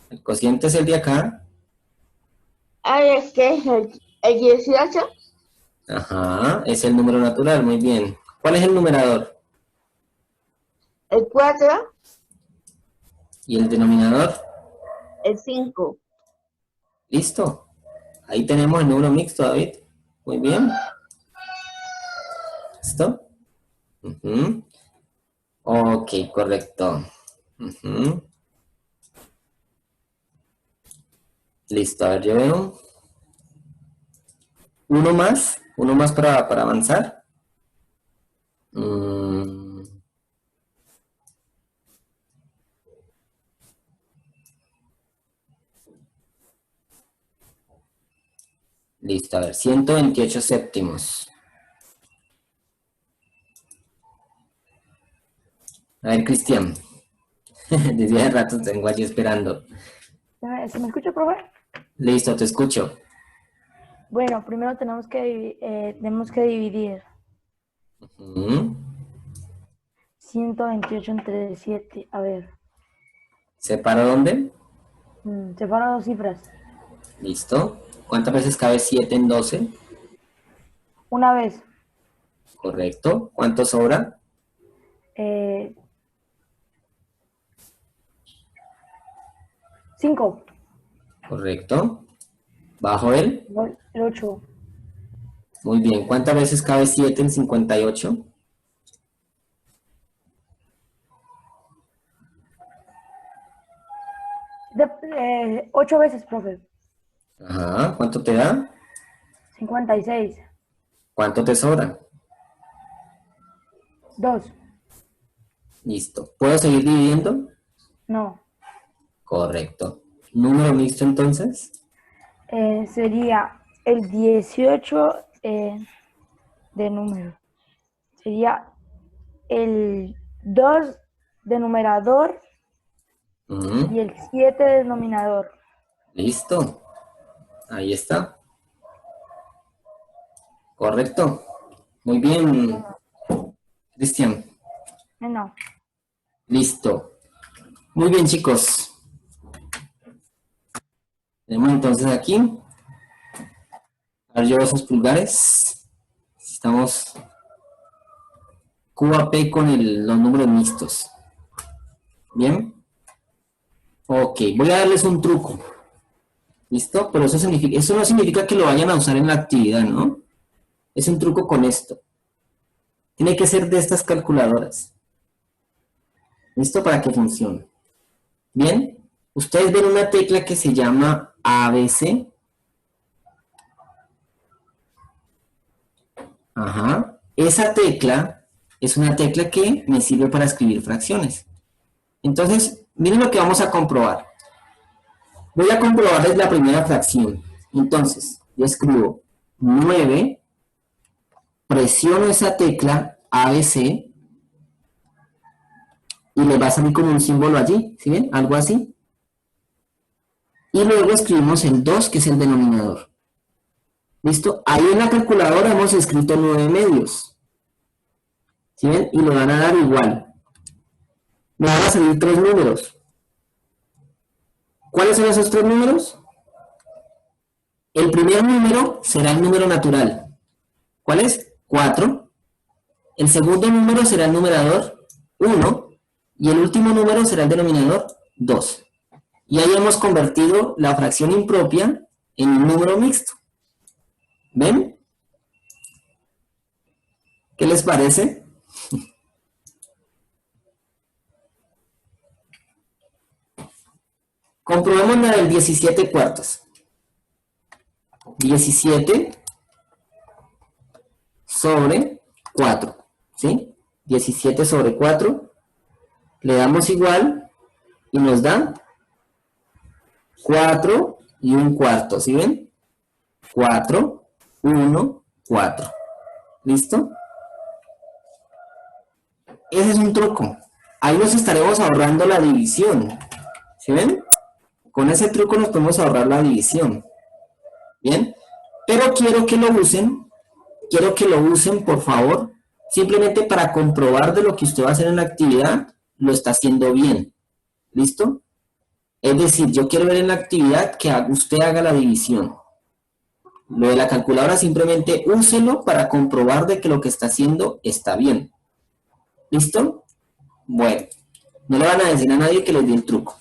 El cociente es el de acá. Es que es el 18. Es el número natural. Muy bien. ¿Cuál es el numerador? El 4, ¿Y el denominador? el 5. Listo. Ahí tenemos el número mixto, David. Muy bien. ¿Listo? Ok, correcto. Listo, a ver, yo veo. Uno más para avanzar. Listo, a ver, 128 séptimos. A ver, Cristian. Desde hace rato tengo allí esperando. ¿Se me escucha, profe? Listo, te escucho. Bueno, primero tenemos que dividir 128 entre 7. A ver, ¿Separo dónde? separo dos cifras. Listo. ¿Cuántas veces cabe 7 en 12? Una vez, Correcto. ¿Cuánto sobra? 5, Correcto. ¿Bajo él? el 8, Muy bien. ¿Cuántas veces cabe 7 en 58? 8 veces, profe. ¿Cuánto te da? 56, ¿Cuánto te sobra? 2, Listo. ¿Puedo seguir dividiendo? no. Correcto. ¿Número mixto entonces? Sería el 18 de número. Sería el 2 de numerador y el 7 de denominador. Listo. Ahí está. Correcto. Muy bien, Cristian. No. Listo. Muy bien, chicos. Tenemos entonces aquí. A ver, llevo esos pulgares. Estamos Q a P con los números mixtos. Bien. Ok, voy a darles un truco. ¿Listo? Pero eso no significa que lo vayan a usar en la actividad, ¿no? Es un truco con esto. Tiene que ser de estas calculadoras. ¿Listo? Para que funcione. Bien. Ustedes ven una tecla que se llama ABC. Ajá. Esa tecla es una tecla que me sirve para escribir fracciones. Entonces, miren lo que vamos a comprobar. Voy a comprobarles la primera fracción. Entonces, yo escribo 9, presiono esa tecla ABC y le va a salir como un símbolo allí, ¿sí ven? Algo así. Y luego escribimos el 2, que es el denominador. ¿Listo? Ahí en la calculadora hemos escrito 9 medios. ¿Sí ven? Y lo van a dar igual. Me van a salir 3 números. ¿Cuáles son esos 3 números? El primer número será el número natural. ¿Cuál es? 4. El segundo número será el numerador 1. Y el último número será el denominador 2. Y ahí hemos convertido la fracción impropia en un número mixto. ¿Ven? ¿Qué les parece? Comprobemos la del 17 cuartos. 17 sobre 4. ¿Sí? 17 sobre 4. Le damos igual y nos da 4 y un cuarto. ¿Sí ven? 4, 1, 4. ¿Listo? Ese es un truco. Ahí nos estaremos ahorrando la división. ¿Sí ven? Con ese truco nos podemos ahorrar la división. ¿Bien? Pero quiero que lo usen, por favor, simplemente para comprobar de lo que usted va a hacer en la actividad, lo está haciendo bien. ¿Listo? Es decir, yo quiero ver en la actividad que usted haga la división. Lo de la calculadora simplemente úselo para comprobar de que lo que está haciendo está bien. ¿Listo? Bueno, no le van a decir a nadie que les di el truco.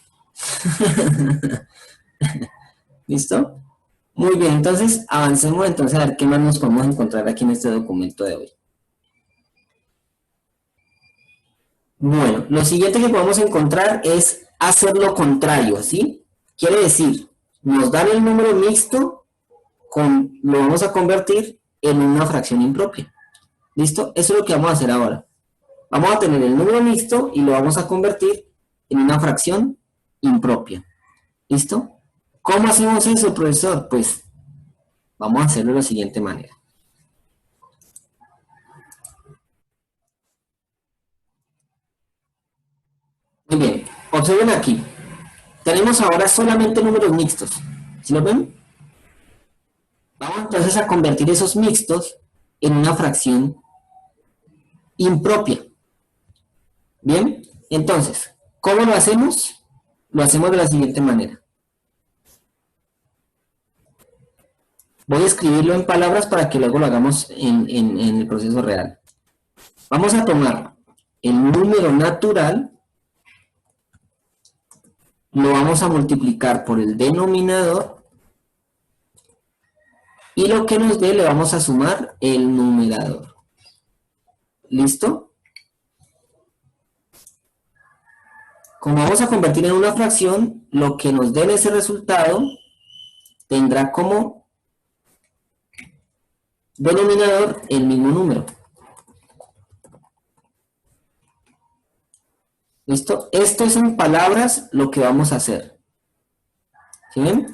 ¿Listo? Muy bien, entonces avancemos entonces a ver qué más nos podemos encontrar aquí en este documento de hoy. Bueno, lo siguiente que podemos encontrar es hacer lo contrario, ¿sí? Quiere decir, nos dan el número mixto, lo vamos a convertir en una fracción impropia. ¿Listo? Eso es lo que vamos a hacer ahora. Vamos a tener el número mixto y lo vamos a convertir en una fracción impropia. ¿Listo? ¿Cómo hacemos eso, profesor? Pues vamos a hacerlo de la siguiente manera. Muy bien, observen aquí. Tenemos ahora solamente números mixtos. ¿Sí lo ven? Vamos entonces a convertir esos mixtos en una fracción impropia. Bien, entonces, ¿cómo lo hacemos? Lo hacemos de la siguiente manera. Voy a escribirlo en palabras para que luego lo hagamos en el proceso real. Vamos a tomar el número natural, lo vamos a multiplicar por el denominador y lo que nos dé le vamos a sumar el numerador. ¿Listo? Como vamos a convertir en una fracción, lo que nos dé ese resultado tendrá como denominador el mismo número. ¿Listo? Esto es en palabras lo que vamos a hacer. ¿Sí ven?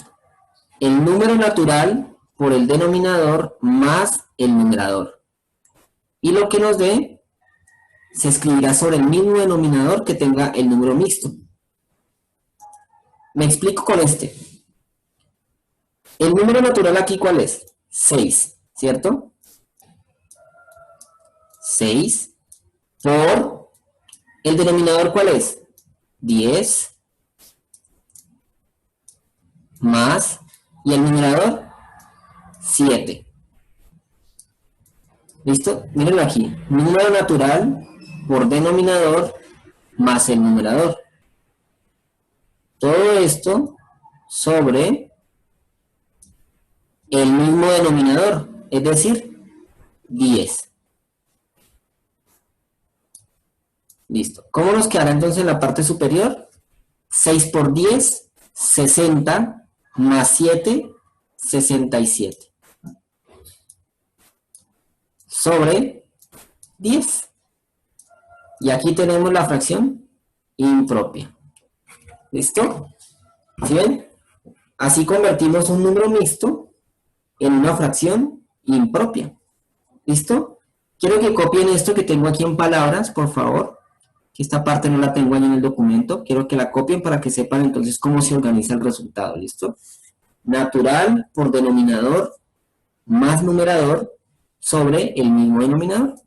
El número natural por el denominador más el numerador. Y lo que nos dé se escribirá sobre el mismo denominador que tenga el número mixto. Me explico con este. El número natural aquí, ¿cuál es? 6, ¿cierto? 6 por el denominador, ¿cuál es? 10 más, y el numerador, 7. ¿Listo? Mírenlo aquí. Número natural por denominador más el numerador. Todo esto sobre el mismo denominador, es decir, 10. Listo. ¿Cómo nos quedará entonces en la parte superior? 6 por 10, 60, más 7, 67. Sobre 10. Y aquí tenemos la fracción impropia. ¿Listo? ¿Sí ven? Así convertimos un número mixto en una fracción impropia. ¿Listo? Quiero que copien esto que tengo aquí en palabras, por favor. Que esta parte no la tengo ahí en el documento. Quiero que la copien para que sepan entonces cómo se organiza el resultado. ¿Listo? Natural por denominador más numerador sobre el mismo denominador.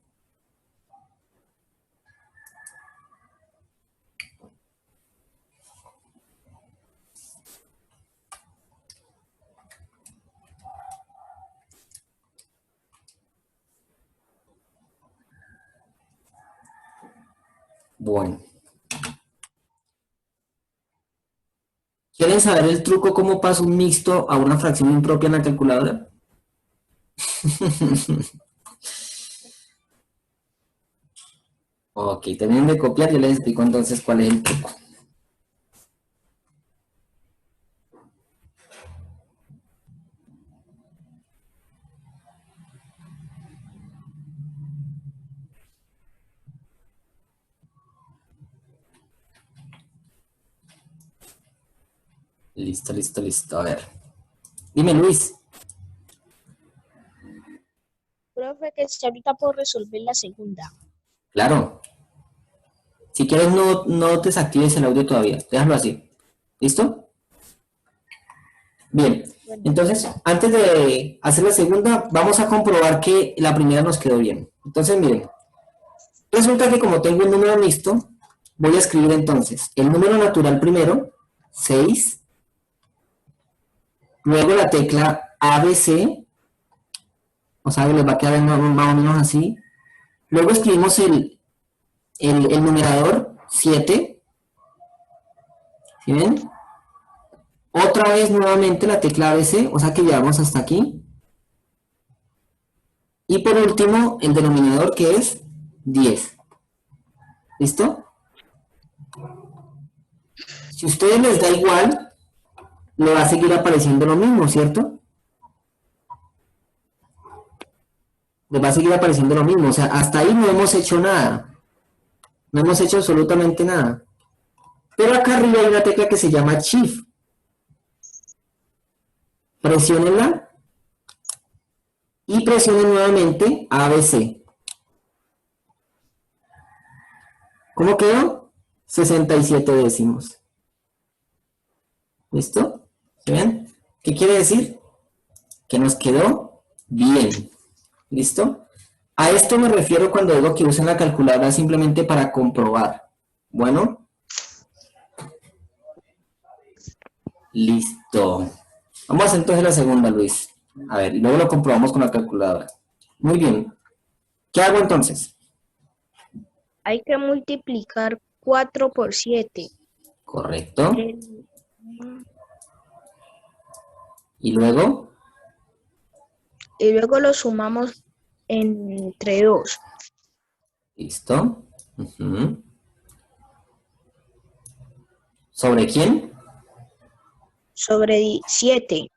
Bueno. ¿Quieren saber el truco cómo paso un mixto a una fracción impropia en la calculadora? Ok, terminen de copiar, yo les explico entonces cuál es el truco. Listo, listo, listo. A ver. Dime, Luis. Profe, que si ahorita puedo resolver la segunda. Claro. Si quieres, no desactives el audio todavía. Déjalo así. ¿Listo? Bien. Entonces, antes de hacer la segunda, vamos a comprobar que la primera nos quedó bien. Entonces, miren. Resulta que como tengo un número mixto, voy a escribir entonces el número natural primero, 6. Luego la tecla ABC. O sea, les va a quedar más o menos así. Luego escribimos el numerador 7. ¿Sí ven? Otra vez nuevamente la tecla ABC, o sea que llegamos hasta aquí. Y por último, el denominador que es 10. ¿Listo? Si a ustedes les da igual, le va a seguir apareciendo lo mismo, ¿cierto? Les va a seguir apareciendo lo mismo, o sea, hasta ahí no hemos hecho nada. No hemos hecho absolutamente nada. Pero acá arriba hay una tecla que se llama Shift. Presiónenla. Y presionen nuevamente ABC. ¿Cómo quedó? 67 décimos. ¿Listo? ¿Se ven? ¿Qué quiere decir? Que nos quedó bien. ¿Listo? A esto me refiero cuando digo que usen la calculadora simplemente para comprobar. Bueno. Listo. Vamos a hacer entonces la segunda, Luis. A ver, y luego lo comprobamos con la calculadora. Muy bien. ¿Qué hago entonces? Hay que multiplicar 4 por 7. Correcto. ¿Y luego? Y luego lo sumamos entre 2. Listo. ¿Sobre quién? Sobre 7.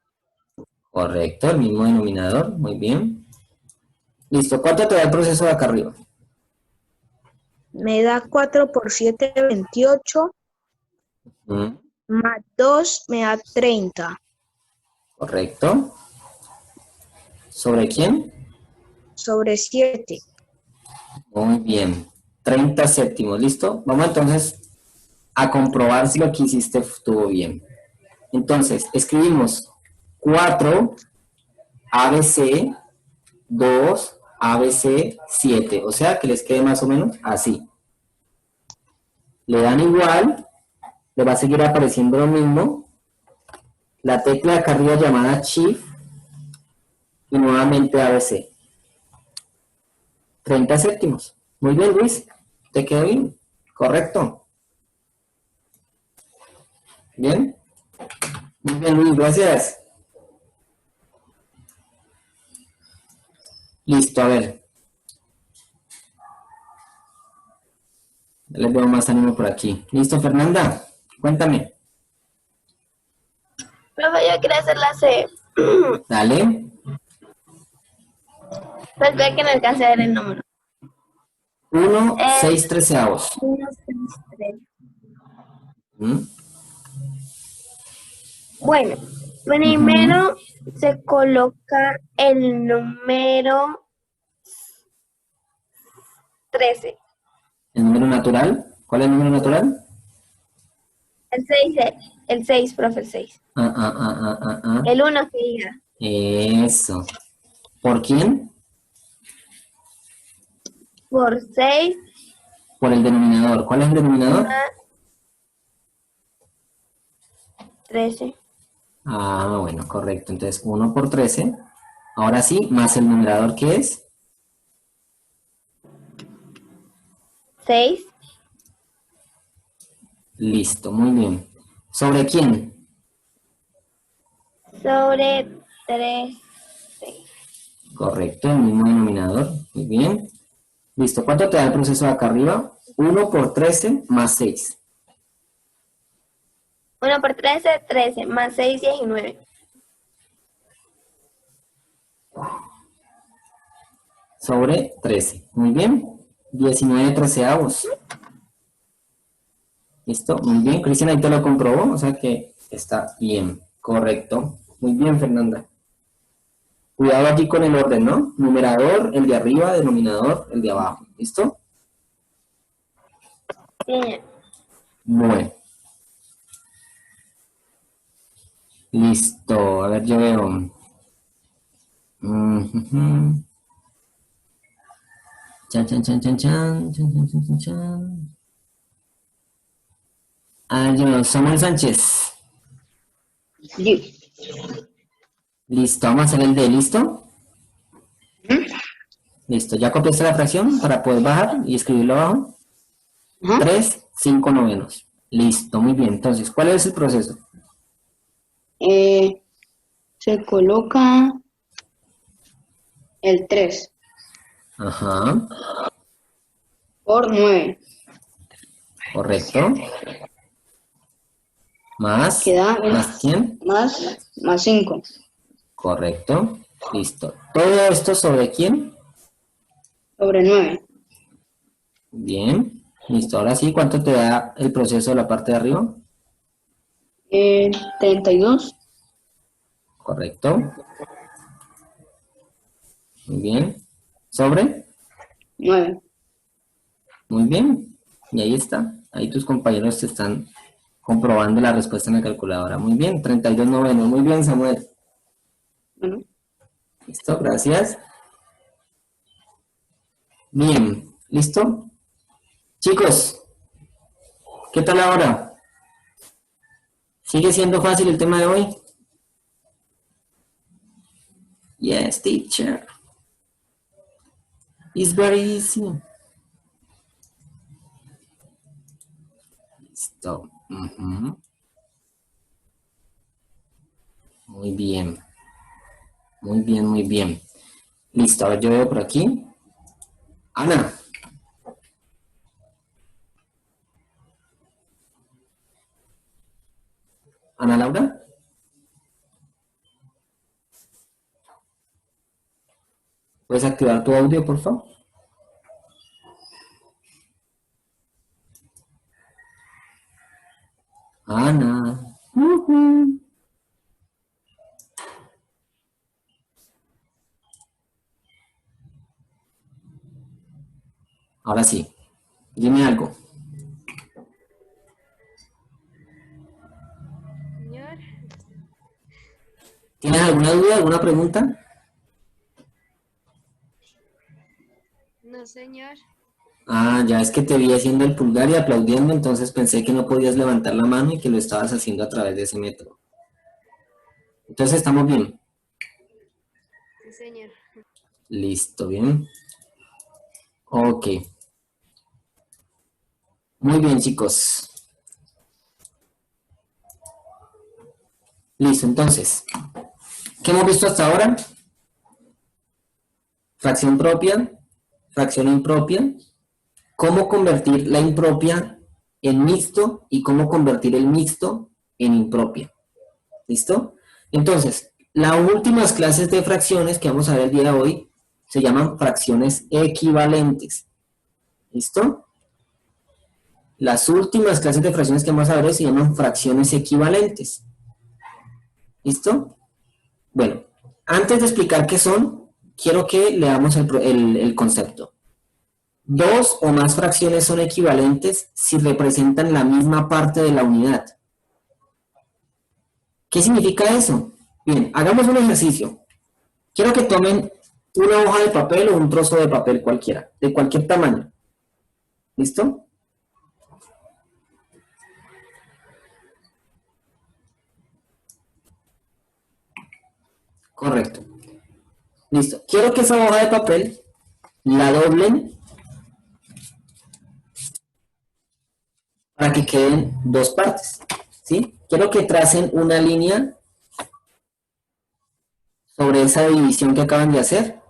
Correcto, el mismo denominador. Muy bien. Listo. ¿Cuánto te da el proceso de acá arriba? Me da 4 por 7, 28. Más 2 me da 30. Correcto. ¿Sobre quién? Sobre 7. Muy bien. 30 séptimos, ¿listo? Vamos entonces a comprobar si lo que hiciste estuvo bien. Entonces, escribimos 4 ABC, 2 ABC 7, o sea que les quede más o menos así. Le dan igual, le va a seguir apareciendo lo mismo, la tecla de acá arriba llamada Shift y nuevamente ABC. 30 séptimos. Muy bien, Luis, ¿te quedó bien? Correcto. Bien. Muy bien, Luis, gracias. Listo, a ver. Ya les veo más ánimo por aquí. Listo, Fernanda, cuéntame. Profe, yo quiero hacer la C. Dale. Pues ve que no alcancé a ver el número. 1, 6 treceavos. 1, 6, 3. ¿Mm? Bueno, primero se coloca el número 13. ¿El número natural? ¿Cuál es el número natural? El 6, profe, el 6. Ah. El 1 que diga. Eso. ¿Por quién? Por 6 Por el denominador. ¿Cuál es el denominador? más 13. Ah, bueno, correcto. Entonces, 1 por 13. Ahora sí, más el numerador, ¿qué es? 6 Listo, muy bien. ¿Sobre quién? sobre 3. Correcto, el mismo denominador. Muy bien. Listo, ¿cuánto te da el proceso de acá arriba? 1 por 13 más 6. 1 por 13, 13. Más 6, 19. Sobre 13. Muy bien. 19 treceavos. Listo, muy bien. Cristian ahí te lo comprobó, o sea que está bien. Correcto. Muy bien, Fernanda. Cuidado aquí con el orden, ¿no? Numerador, el de arriba, denominador, el de abajo. ¿Listo? Sí. Bueno. Listo. A ver, yo veo. Chan, chan, chan, chan, chan, chan, chan, chan, chan, chan. Ah, yo, Samuel Sánchez. Listo, vamos a hacer el D, ¿listo? Listo, ¿ya copiaste la fracción para poder bajar y escribirlo abajo? 3, 5 novenos. Listo, muy bien. Entonces, ¿cuál es el proceso? Se coloca el 3 Ajá, por 9. correcto. Más, Queda ¿más quién? más 5 Correcto. Listo. ¿Todo esto sobre quién? sobre 9. Bien. Listo, ahora sí, ¿cuánto te da el proceso de la parte de arriba? 32 Correcto. Muy bien. ¿Sobre? 9. Muy bien. Y ahí está. Ahí tus compañeros te están comprobando la respuesta en la calculadora. Muy bien, 32 novenos. Muy bien, Samuel. Bueno, Listo, gracias. Bien, ¿listo? Chicos, ¿qué tal ahora? ¿Sigue siendo fácil el tema de hoy? Yes, teacher. It's very easy. Listo. Muy bien. Muy bien, muy bien. Listo, a ver, yo veo por aquí. Ana. Ana Laura. ¿Puedes activar tu audio, por favor? Ana. Ahora sí. Dime algo. Señor, ¿Tienes alguna duda, alguna pregunta? No, señor. Ah, ya es que te vi haciendo el pulgar y aplaudiendo, entonces pensé que no podías levantar la mano y que lo estabas haciendo a través de ese método. Entonces estamos bien. Sí, señor. Listo, bien. Ok. Muy bien, chicos. Listo, entonces. ¿Qué hemos visto hasta ahora? Fracción propia, fracción impropia, cómo convertir la impropia en mixto y cómo convertir el mixto en impropia. ¿Listo? Entonces, las últimas clases de fracciones que vamos a ver el día de hoy se llaman fracciones equivalentes. ¿Listo? Las últimas clases de fracciones que vamos a ver hoy se llaman fracciones equivalentes. ¿Listo? Bueno, antes de explicar qué son, quiero que leamos el concepto. Dos o más fracciones son equivalentes si representan la misma parte de la unidad. ¿Qué significa eso? Bien, hagamos un ejercicio. Quiero que tomen una hoja de papel o un trozo de papel cualquiera, de cualquier tamaño. ¿Listo? Correcto. Listo. Quiero que esa hoja de papel la doblen para que queden dos partes. ¿Sí? Quiero que tracen una línea sobre esa división que acaban de hacer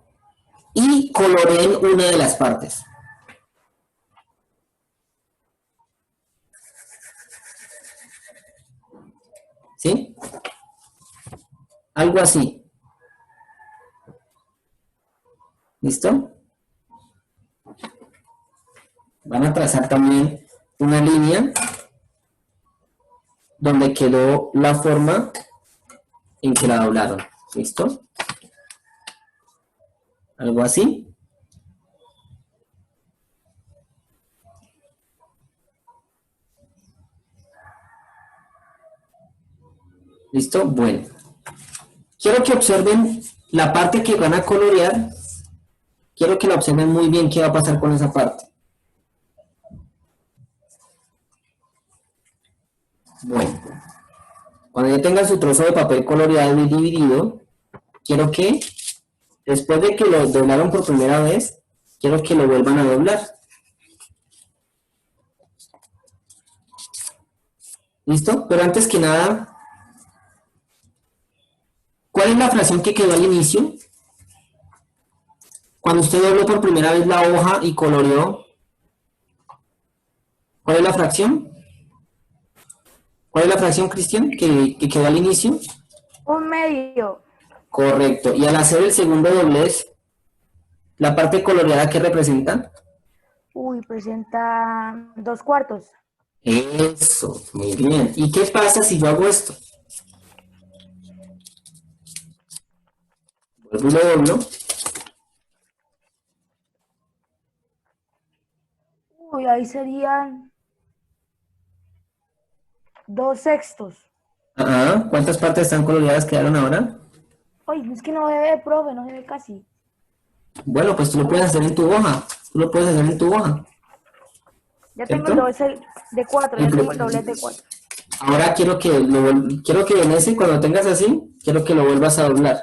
y coloreen una de las partes. ¿Sí? Algo así. ¿Listo? Van a trazar también una línea donde quedó la forma en que la doblaron. ¿Listo? Algo así. ¿Listo? Bueno. Quiero que observen la parte que van a colorear. Quiero que la observen muy bien qué va a pasar con esa parte. Bueno. Cuando ya tengan su trozo de papel coloreado y dividido, quiero que, después de que lo doblaron por primera vez, quiero que lo vuelvan a doblar. ¿Listo? Pero antes que nada, ¿cuál es la fracción que quedó al inicio? Cuando usted dobló por primera vez la hoja y coloreó, ¿cuál es la fracción? ¿Cuál es la fracción, Cristian, que quedó al inicio? 1/2. Correcto. Y al hacer el segundo doblez, ¿la parte coloreada qué representa? Uy, presenta 2/4. Eso, muy bien. ¿Y qué pasa si yo hago esto? Vuelvo y lo doblo. Uy, ahí serían 2/6. Ajá. ¿Cuántas partes están coloreadas quedaron ahora? Ay, es que no se ve, profe, no se ve casi. Bueno, pues tú lo puedes hacer en tu hoja. Tú lo puedes hacer en tu hoja. Ya tengo el ¿Cierto? doblez de 4, ya tengo el doblez de 4. Ahora quiero que en ese, cuando tengas así, quiero que lo vuelvas a doblar.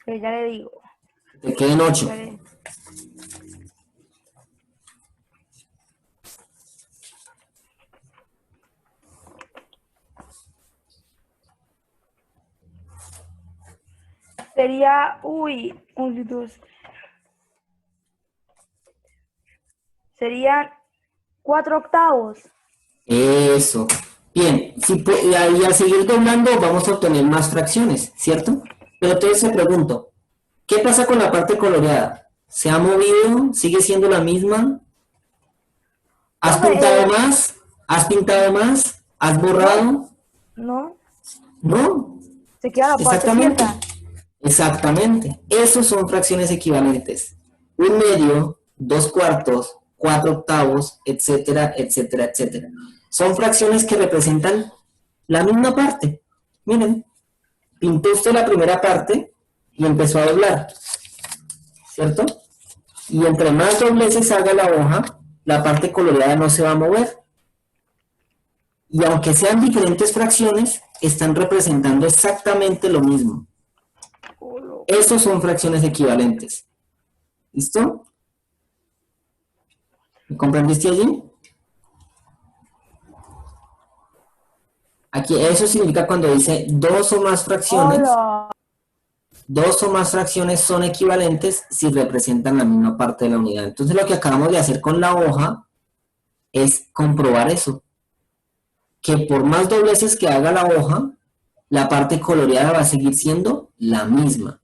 Pero ya le digo. Te queden 8. Ya le- Sería, uy, 1, 2. Serían 4/8. Eso. Bien, y al seguir doblando vamos a obtener más fracciones, ¿cierto? Pero entonces te pregunto, ¿qué pasa con la parte coloreada? ¿Se ha movido? ¿Sigue siendo la misma? ¿Has Profe, pintado más? ¿Has pintado más? ¿Has borrado? No, ¿No? se queda la parte Exactamente. cierta. Exactamente. Esos son fracciones equivalentes. 1/2, 2/4, 4/8, etcétera, etcétera, etcétera. Son fracciones que representan la misma parte. Miren, pintó usted la primera parte y empezó a doblar. ¿cierto? Y entre más dobleces haga la hoja, la parte coloreada no se va a mover. Y aunque sean diferentes fracciones, están representando exactamente lo mismo. Estos son fracciones equivalentes. ¿Listo? ¿Me comprendiste allí? Aquí, eso significa cuando dice dos o más fracciones. Hola. Dos o más fracciones son equivalentes si representan la misma parte de la unidad. Entonces lo que acabamos de hacer con la hoja es comprobar eso. Que por más dobleces que haga la hoja, la parte coloreada va a seguir siendo la misma.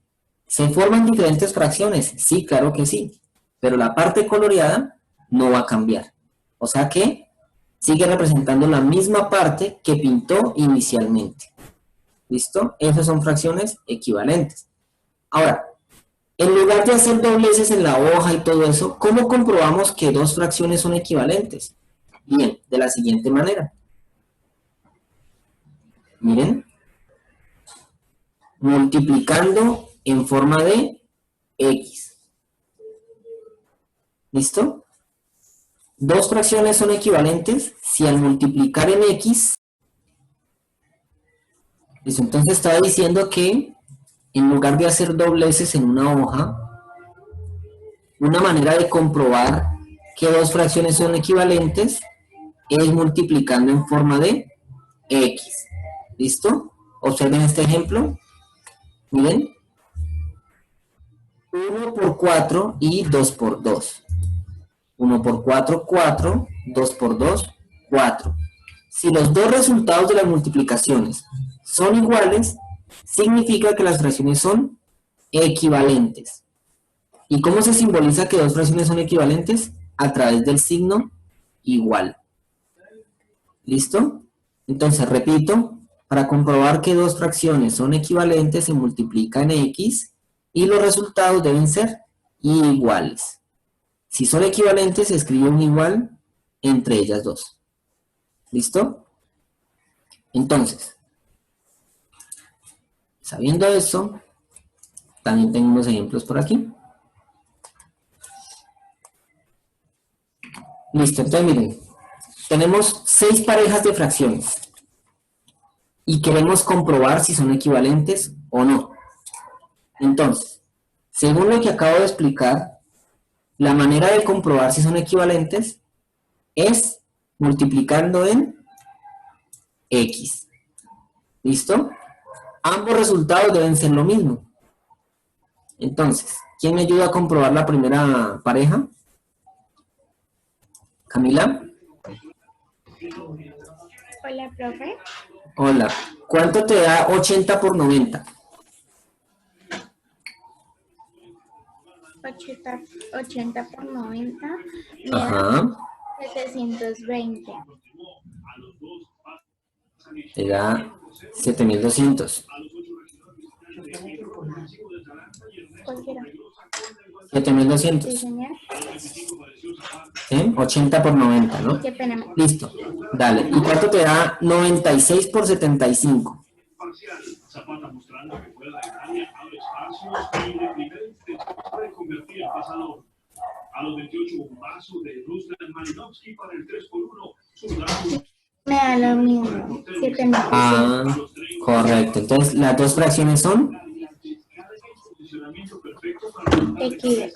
¿Se forman diferentes fracciones? Sí, claro que sí. Pero la parte coloreada no va a cambiar. O sea que sigue representando la misma parte que pintó inicialmente. ¿Listo? Esas son fracciones equivalentes. Ahora, en lugar de hacer dobleces en la hoja y todo eso, ¿cómo comprobamos que dos fracciones son equivalentes? Bien, de la siguiente manera. Miren. Multiplicando en forma de X. ¿Listo? Dos fracciones son equivalentes si al multiplicar en X, ¿listo? Entonces estaba diciendo que en lugar de hacer dobleces en una hoja, una manera de comprobar que dos fracciones son equivalentes es multiplicando en forma de X. ¿Listo? Observen este ejemplo. Miren. 1 por 4 y 2 por 2. 1 por 4, 4. 2 por 2, 4. Si los dos resultados de las multiplicaciones son iguales, significa que las fracciones son equivalentes. ¿Y cómo se simboliza que dos fracciones son equivalentes? A través del signo igual. ¿Listo? Entonces, repito, para comprobar que dos fracciones son equivalentes se multiplica en X y los resultados deben ser iguales. Si son equivalentes, se escribe un igual entre ellas dos. ¿Listo? Entonces, sabiendo eso, también tengo unos ejemplos por aquí. Listo, entonces miren, tenemos 6 parejas de fracciones y queremos comprobar si son equivalentes o no. Entonces, según lo que acabo de explicar, la manera de comprobar si son equivalentes es multiplicando en X. ¿Listo? Ambos resultados deben ser lo mismo. Entonces, ¿quién me ayuda a comprobar la primera pareja? ¿Camila? Hola, profe. Hola. ¿Cuánto te da 80 por 90? 80 por 90. Ajá. 720. Te da 7200. Cualquiera. 7200. Sí, señor. ¿Sí? 80 por 90, ¿no? ¿Qué tenemos? Listo. Dale. ¿Y cuánto te da 96 por 75? Me da lo mismo. 7.000. Ah, correcto. Entonces, las dos fracciones son Equivale.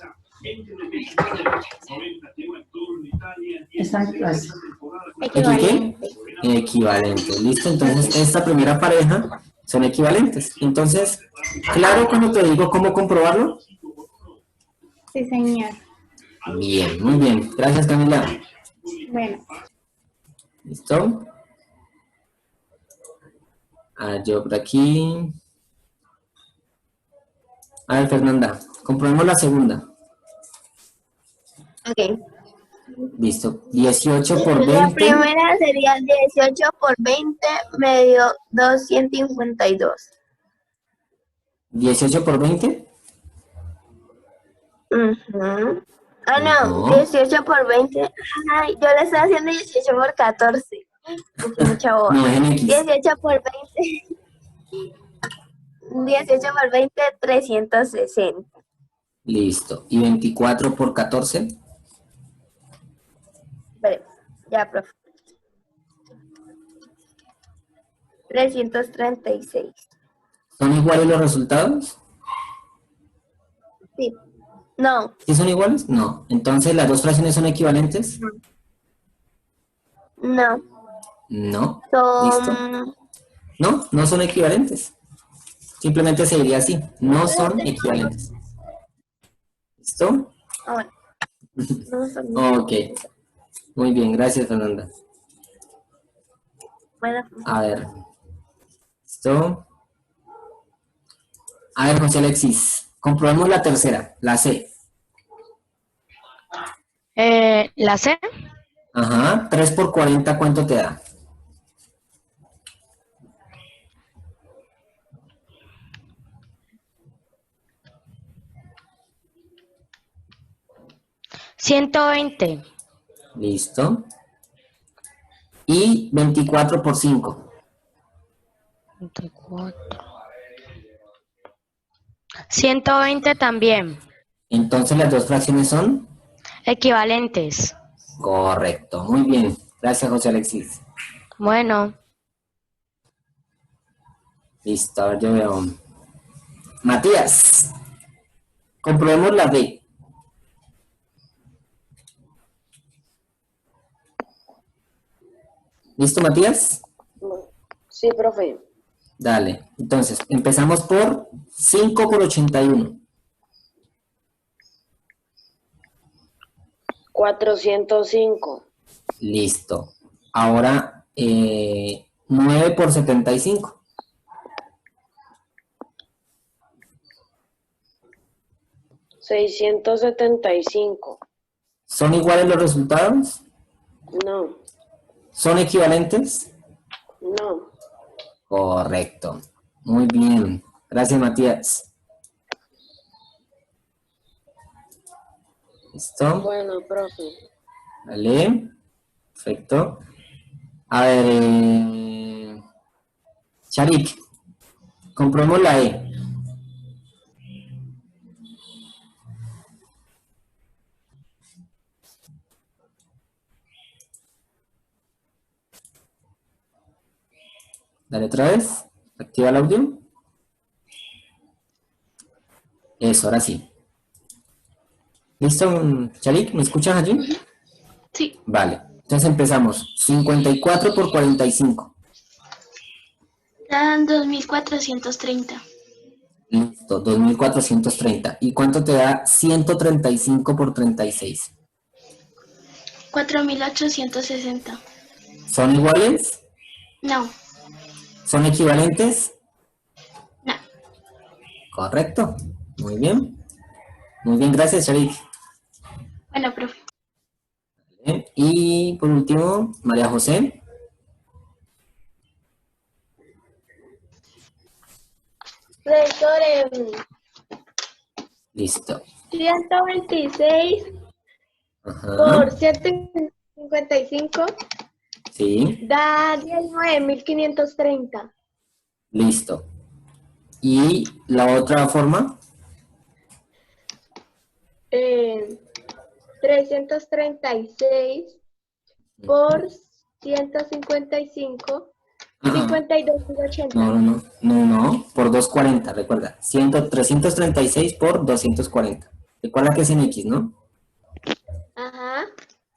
Equivalente. equivalentes. ¿Listo? Entonces, esta primera pareja son equivalentes. Entonces, ¿claro cuando te digo cómo comprobarlo? Sí, señor. Bien, muy bien. Gracias, Camila. Bueno. ¿Listo? Yo por aquí. A ver, Fernanda, comprobemos la segunda. Ok. Listo. 18 por 20. La primera sería 18 por 20 me dio 252. 18 por 20. Ujú. Ah, no, No. 18 por 20. Ay, yo le estaba haciendo 18 por 14. Mucha boba. No, es en X. 18 por 20. 18 por 20, 360. Listo. ¿Y 24 por 14? Espere, ya, profe. 336. ¿Son iguales los resultados? Sí. No. ¿Sí son iguales? No. Entonces, ¿las dos fracciones son equivalentes? No. No. ¿Listo? Son... No, no son equivalentes. Simplemente se diría así. No son equivalentes. ¿Listo? Ah, bueno. No son... Ok. Muy bien, gracias, Fernanda. Bueno, A ver. ¿Listo? A ver, José Alexis. Comprobemos la tercera, la C. ¿La C? Ajá. 3 por 40, ¿cuánto te da? 120. Listo. Y 24 por 5. 24. 120 también. Entonces las dos fracciones son Equivalentes. correcto. Muy bien. Gracias, José Alexis. Bueno, Listo, a ver, yo veo. Matías, comprobemos la D. ¿Listo, Matías? Sí, profe. Dale. Entonces, empezamos por 5 por 81. 405. Listo. Ahora, 9 por 75. 675. ¿Son iguales los resultados? No, ¿Son equivalentes? no. Correcto. Muy bien. Gracias, Matías. ¿Listo? Bueno, profe. Vale. Perfecto. A ver, Sharik, comprobemos la E. Dale otra vez. Activa el audio. Eso, ahora sí. ¿Listo, Sharik? ¿Me escuchas allí? Sí. Vale. Entonces empezamos. 54 por 45. Dan 2430. Listo, 2430. ¿Y cuánto te da 135 por 36? 4860. ¿Son iguales? No, ¿Son equivalentes? no. Correcto. Muy bien. Muy bien, gracias, Sharik. Bueno, profe. Vale. Y por último, María José. Profesor, Listo. 126 Ajá. por 155 Sí, da 19.530. listo. ¿Y la otra forma? 336 por 155, Ajá. 52.080. No, por 240, recuerda. 336 por 240. Recuerda que es en X, ¿no? Ajá.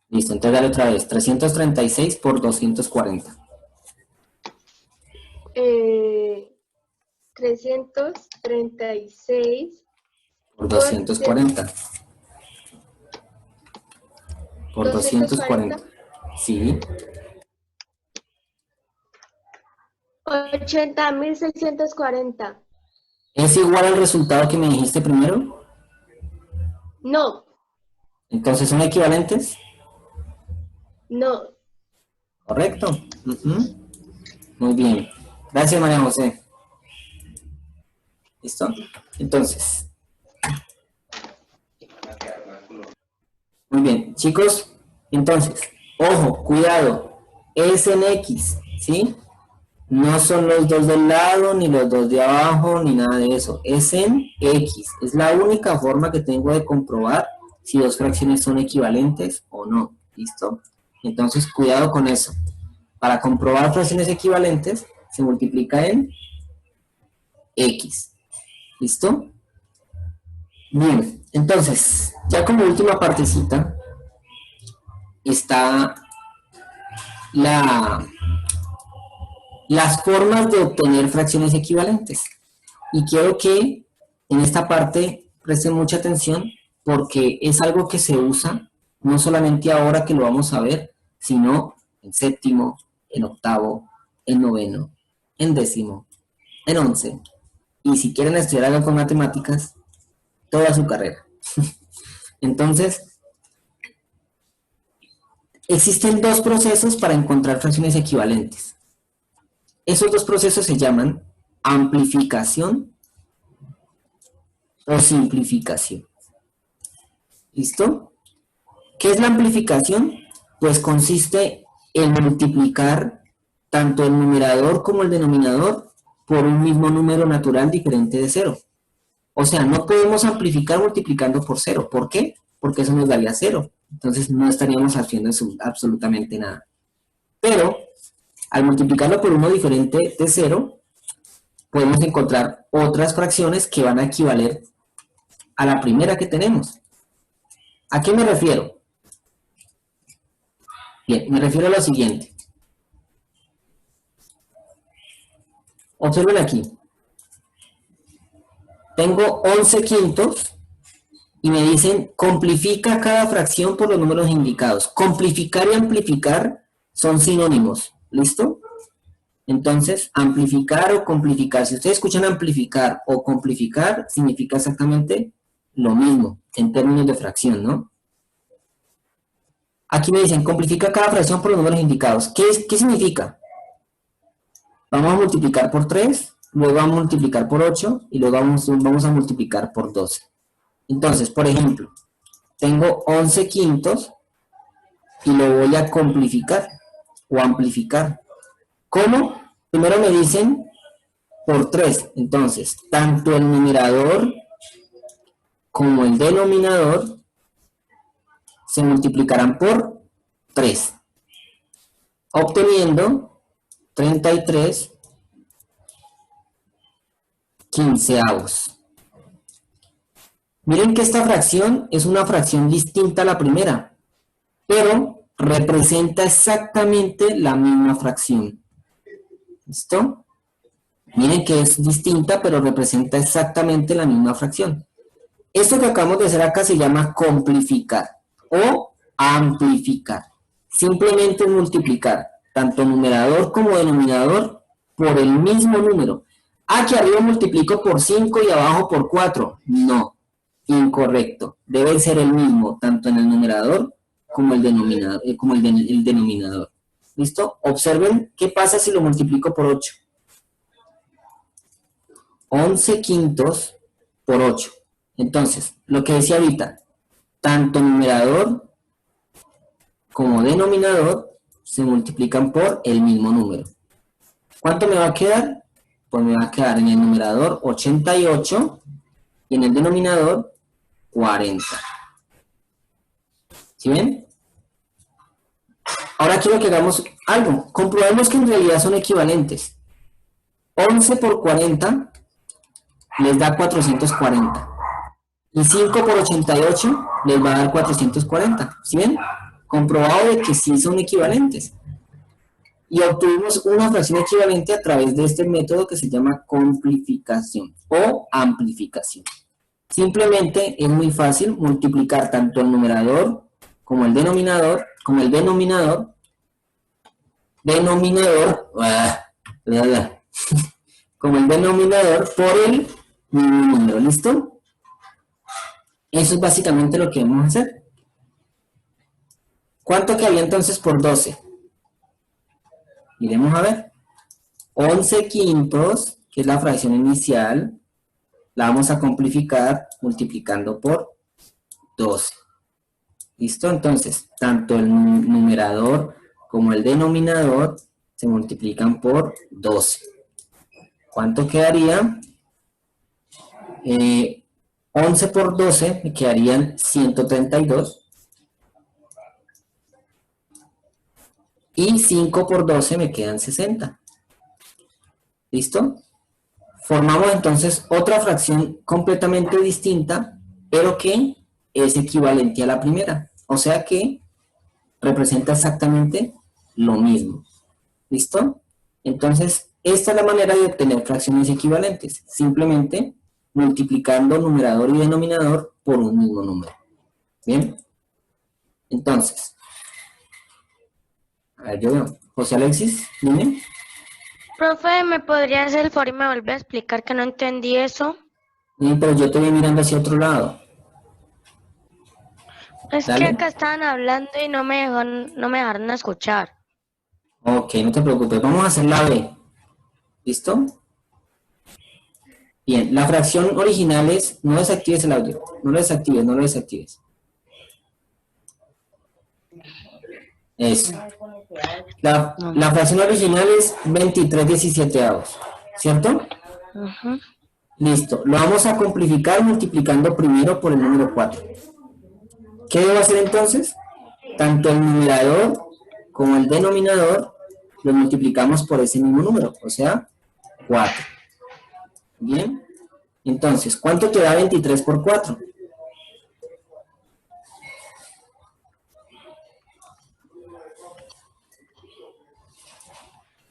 Listo, entonces dale otra vez. 336 por 240. 336 Por 240. Por 240. Sí. 80.640. ¿Es igual al resultado que me dijiste primero? No, Entonces, ¿son equivalentes? no. Correcto. Ujú. Muy bien. Gracias, María José. ¿Listo? Entonces. Muy bien. Chicos, entonces, ojo, cuidado. Es en X, ¿sí? No son los dos del lado, ni los dos de abajo, ni nada de eso. Es en X. Es la única forma que tengo de comprobar si dos fracciones son equivalentes o no. ¿Listo? Entonces, cuidado con eso. Para comprobar fracciones equivalentes, se multiplica en X. ¿Listo? Bien, entonces, ya como última partecita, está las formas de obtener fracciones equivalentes. Y quiero que en esta parte presten mucha atención porque es algo que se usa no solamente ahora que lo vamos a ver, sino en séptimo, en octavo, en noveno, en décimo, en 11. Y si quieren estudiar algo con matemáticas, toda su carrera. Entonces, existen dos procesos para encontrar fracciones equivalentes. Esos dos procesos se llaman amplificación o simplificación. ¿Listo? ¿Qué es la amplificación? Pues consiste en multiplicar tanto el numerador como el denominador por un mismo número natural diferente de 0. O sea, no podemos amplificar multiplicando por 0. ¿Por qué? Porque eso nos daría 0. Entonces no estaríamos haciendo absolutamente nada. Pero al multiplicarlo por uno diferente de 0, podemos encontrar otras fracciones que van a equivaler a la primera que tenemos. ¿A qué me refiero? Bien, me refiero a lo siguiente. Observen aquí. Tengo 11 quintos y me dicen, complifica cada fracción por los números indicados. Complificar y amplificar son sinónimos. ¿Listo? Entonces, amplificar o complificar. Si ustedes escuchan amplificar o complificar, significa exactamente lo mismo en términos de fracción, ¿no? Aquí me dicen, complifica cada fracción por los números indicados. ¿Qué significa? Vamos a multiplicar por 3, luego vamos a multiplicar por 8 y luego vamos a multiplicar por 12. Entonces, por ejemplo, tengo 11 quintos y lo voy a complificar o amplificar. ¿Cómo? Primero me dicen por 3. Entonces, tanto el numerador como el denominador se multiplicarán por 3, obteniendo 33 quinceavos. Miren que esta fracción es una fracción distinta a la primera, pero representa exactamente la misma fracción. ¿Listo? Miren que es distinta, pero representa exactamente la misma fracción. Esto que acabamos de hacer acá se llama complificar o amplificar. Simplemente multiplicar tanto numerador como denominador por el mismo número. Aquí arriba multiplico por 5 y abajo por 4. No, incorrecto. Debe ser el mismo, tanto en el numerador como el denominador. Denominador. ¿Listo? Observen qué pasa si lo multiplico por 8. 11 quintos por 8. Entonces, lo que decía ahorita, tanto numerador como denominador se multiplican por el mismo número. ¿Cuánto me va a quedar? Pues me va a quedar en el numerador 88 y en el denominador 40. ¿Sí ven? Ahora quiero que hagamos algo. Comprobemos que en realidad son equivalentes. 11 por 40 les da 440. Y 5 por 88 les va a dar 440. ¿Sí ven? Comprobado de que sí son equivalentes. Y obtuvimos una fracción equivalente a través de este método que se llama complificación o amplificación. Simplemente es muy fácil multiplicar tanto el numerador como el denominador, como el denominador por el mismo número. ¿Listo? Eso es básicamente lo que vamos a hacer. ¿Cuánto quedaría entonces por 12? Miremos a ver. 11 quintos, que es la fracción inicial, la vamos a complificar multiplicando por 12. ¿Listo? Entonces, tanto el numerador como el denominador se multiplican por 12. ¿Cuánto quedaría? 11 por 12 me quedarían 132. Y 5 por 12 me quedan 60. ¿Listo? Formamos entonces otra fracción completamente distinta, pero que es equivalente a la primera. O sea que representa exactamente lo mismo. ¿Listo? Entonces, esta es la manera de obtener fracciones equivalentes. Simplemente multiplicando numerador y denominador por un mismo número. ¿Bien? Entonces, a ver, yo veo. José Alexis, dime. Profe, ¿me podría hacer el favor y me vuelve a explicar que no entendí eso? Pero yo te voy mirando hacia otro lado. Es que Dale. acá estaban hablando y no me dejaron escuchar. Ok, no te preocupes. Vamos a hacer la B. ¿Listo? Bien, la fracción original es... No desactives el audio. No lo desactives, no lo desactives. Eso. La fracción original es 23/17, ¿cierto? Listo. Lo vamos a simplificar multiplicando primero por el número 4. ¿Qué debo hacer entonces? Tanto el numerador como el denominador lo multiplicamos por ese mismo número, o sea, 4. Bien. Entonces, ¿cuánto te da 23 por 4?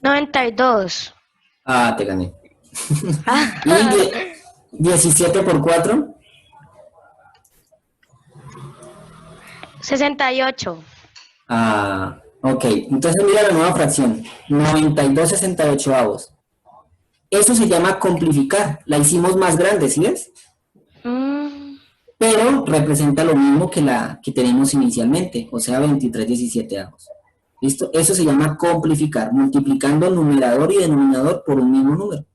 $92. Ah, te gané. ¿Y 17 por 4? 68. Ah, ok. Entonces mira la nueva fracción. 92/68. Eso se llama simplificar. La hicimos más grande, ¿sí ves? Pero representa lo mismo que la que tenemos inicialmente, o sea, 23/17. ¿Listo? Eso se llama simplificar, multiplicando numerador y denominador por un mismo número.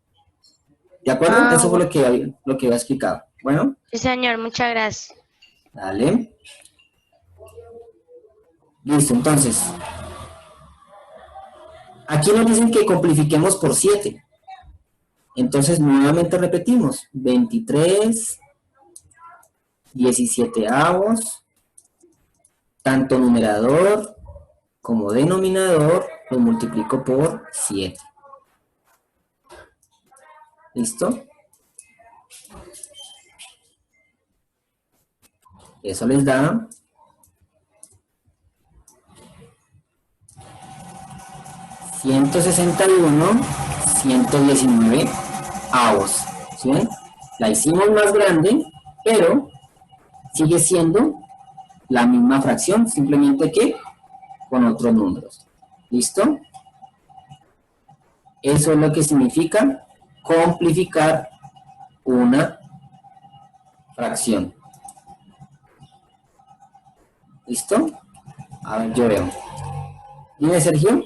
¿De acuerdo? Eso fue lo que había explicado. Bueno. Sí, señor, muchas gracias. Dale. Listo, entonces. Aquí nos dicen que simplifiquemos por 7. Entonces, nuevamente repetimos. 23/17. Tanto numerador como denominador lo multiplico por 7. ¿Listo? Eso les da 161/119. ¿Sí ven? La hicimos más grande, pero sigue siendo la misma fracción, simplemente que con otros números. ¿Listo? Eso es lo que significa simplificar una fracción. ¿Listo? A ver, yo veo. ¿Dime, Sergio?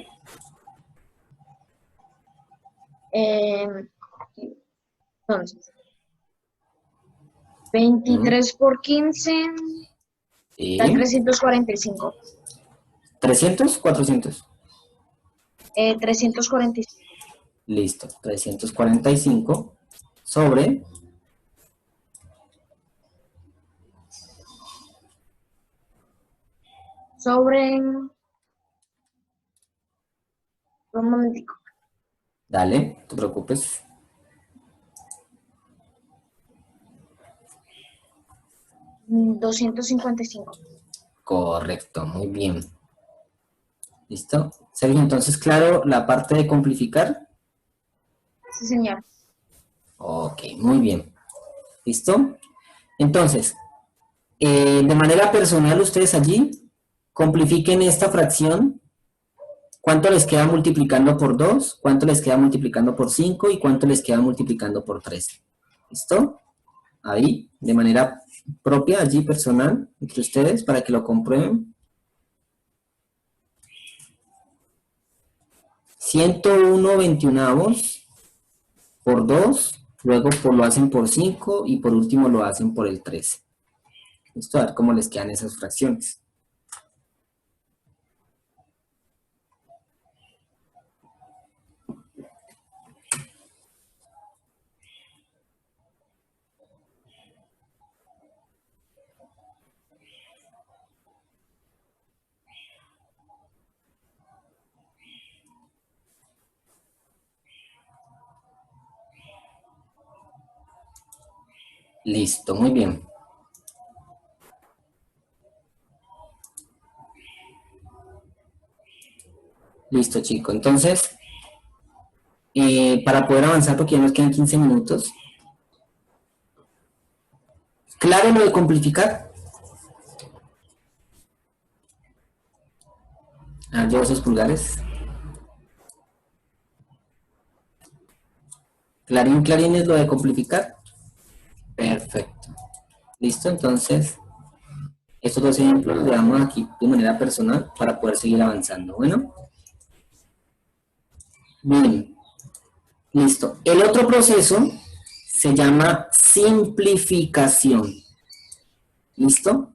Entonces, 23 por 15 da 345. ¿300? ¿400? 345. Listo, 345 sobre... Un momentico. Dale, no te preocupes. $255. Correcto, muy bien. ¿Listo? Sergio, entonces, claro, la parte de simplificar. Sí, señor. Ok, muy bien. ¿Listo? Entonces, de manera personal, ustedes allí simplifiquen esta fracción. ¿Cuánto les queda multiplicando por 2? ¿Cuánto les queda multiplicando por 5? ¿Y cuánto les queda multiplicando por 3? ¿Listo? Ahí, de manera propia, allí personal, entre ustedes, para que lo comprueben. 101/21 por 2, luego lo hacen por 5 y por último lo hacen por el 13. ¿Listo? A ver cómo les quedan esas fracciones. Listo, muy bien. Listo, chico. Entonces, para poder avanzar, porque ya nos quedan 15 minutos. ¿Claro lo de complificar? Llevo esos pulgares. Clarín, clarín es lo de complificar. Perfecto. Listo, entonces, estos dos ejemplos los dejamos aquí de manera personal para poder seguir avanzando. Bueno. Bien. Listo. El otro proceso se llama simplificación. ¿Listo?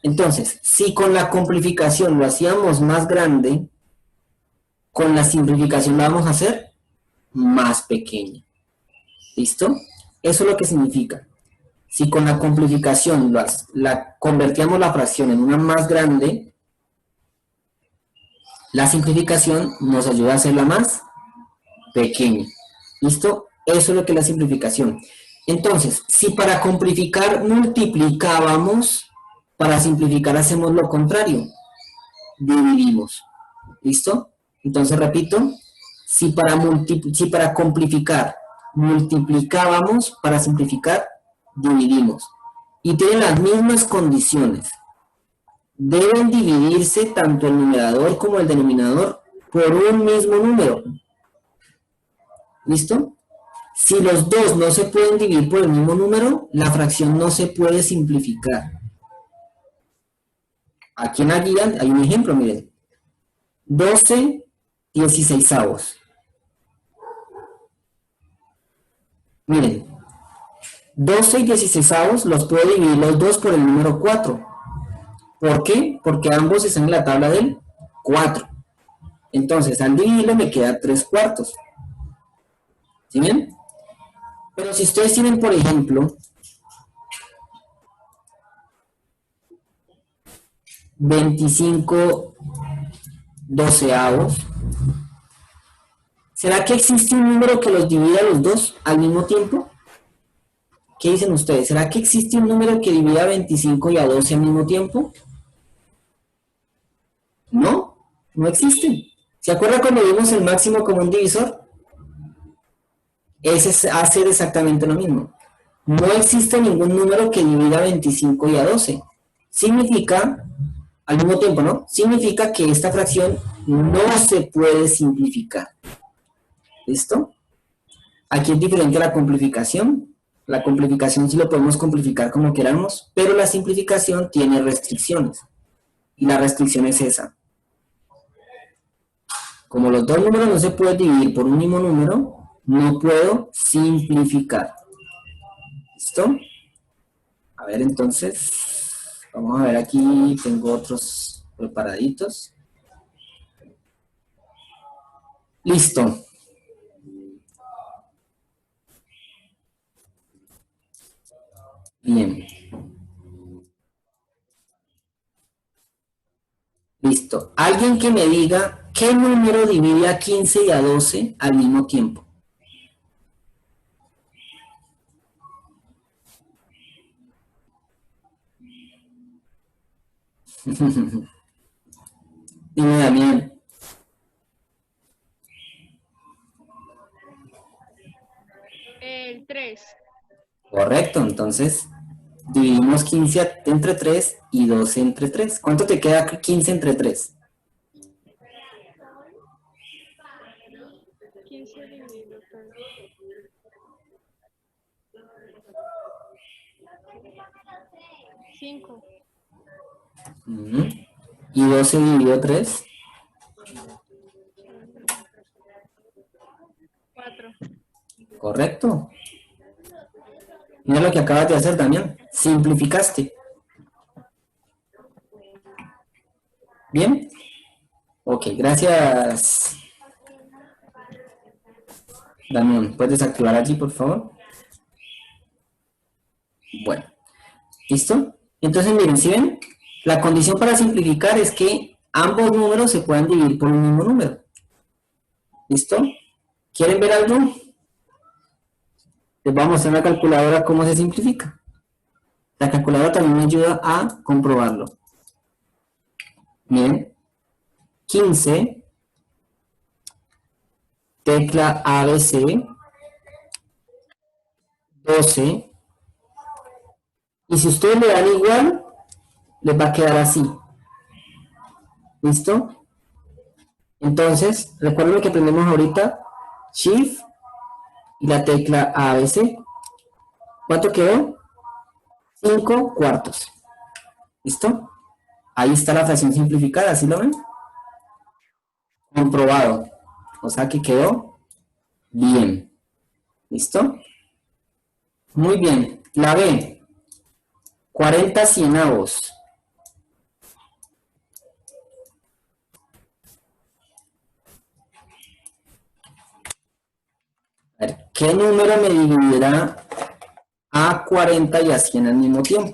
Entonces, si con la complificación lo hacíamos más grande, con la simplificación lo vamos a hacer más pequeña. ¿Listo? Eso es lo que significa. Si con la complificación convertíamos la fracción en una más grande, la simplificación nos ayuda a hacerla más pequeña. ¿Listo? Eso es lo que es la simplificación. Entonces, si para complificar multiplicábamos, para simplificar hacemos lo contrario. Dividimos. ¿Listo? Entonces, repito, si para complificar multiplicábamos, para simplificar dividimos. Y tienen las mismas condiciones. Deben dividirse tanto el numerador como el denominador por un mismo número. ¿Listo? Si los dos no se pueden dividir por el mismo número, la fracción no se puede simplificar. Aquí en la guía hay un ejemplo, miren. 12/16. Miren, 12/16 los puedo dividir los dos por el número 4. ¿Por qué? Porque ambos están en la tabla del 4. Entonces, al dividirlo me queda 3/4. ¿Sí bien? Pero si ustedes tienen, por ejemplo, 25/12, ¿será que existe un número que los divida los dos al mismo tiempo? ¿Qué dicen ustedes? ¿Será que existe un número que divida a 25 y a 12 al mismo tiempo? No, no existe. ¿Se acuerdan cuando vimos el máximo común divisor? Ese es hacer exactamente lo mismo. No existe ningún número que divida a 25 y a 12. Significa, al mismo tiempo, ¿no? Significa que esta fracción no se puede simplificar. ¿Listo? Aquí es diferente a la complificación. La complificación sí lo podemos complificar como queramos, pero la simplificación tiene restricciones. Y la restricción es esa. Como los dos números no se pueden dividir por un mismo número, no puedo simplificar. ¿Listo? A ver, entonces, vamos a ver aquí, tengo otros preparaditos. Listo. Bien. Listo. Alguien que me diga qué número divide a 15 y a 12 al mismo tiempo. Dime, Damián. El 3. Correcto, entonces dividimos 15 entre 3 y 12 entre 3. ¿Cuánto te queda 15 entre 3? 15 dividido 3. 5. ¿Y 12 dividido 3? 4. Correcto. Mira lo que acabas de hacer, Damián. Simplificaste. ¿Bien? Ok, gracias. Damián, ¿puedes desactivar allí, por favor? Bueno. ¿Listo? Entonces, miren, ¿sí ven? La condición para simplificar es que ambos números se puedan dividir por un mismo número. ¿Listo? ¿Quieren ver algo? Les voy a mostrar en la calculadora cómo se simplifica. La calculadora también me ayuda a comprobarlo. Miren, 15, tecla ABC, 12, y si ustedes le dan igual, les va a quedar así. ¿Listo? Entonces, recuerden lo que aprendemos ahorita, Shift y la tecla ABC. ¿Cuánto quedó? 5 cuartos. ¿Listo? Ahí está la fracción simplificada, ¿sí lo ven? Comprobado. O sea que quedó bien. ¿Listo? Muy bien. La B. 40 cienavos. A ver, ¿qué número me dividirá a 40 y a 100 al mismo tiempo?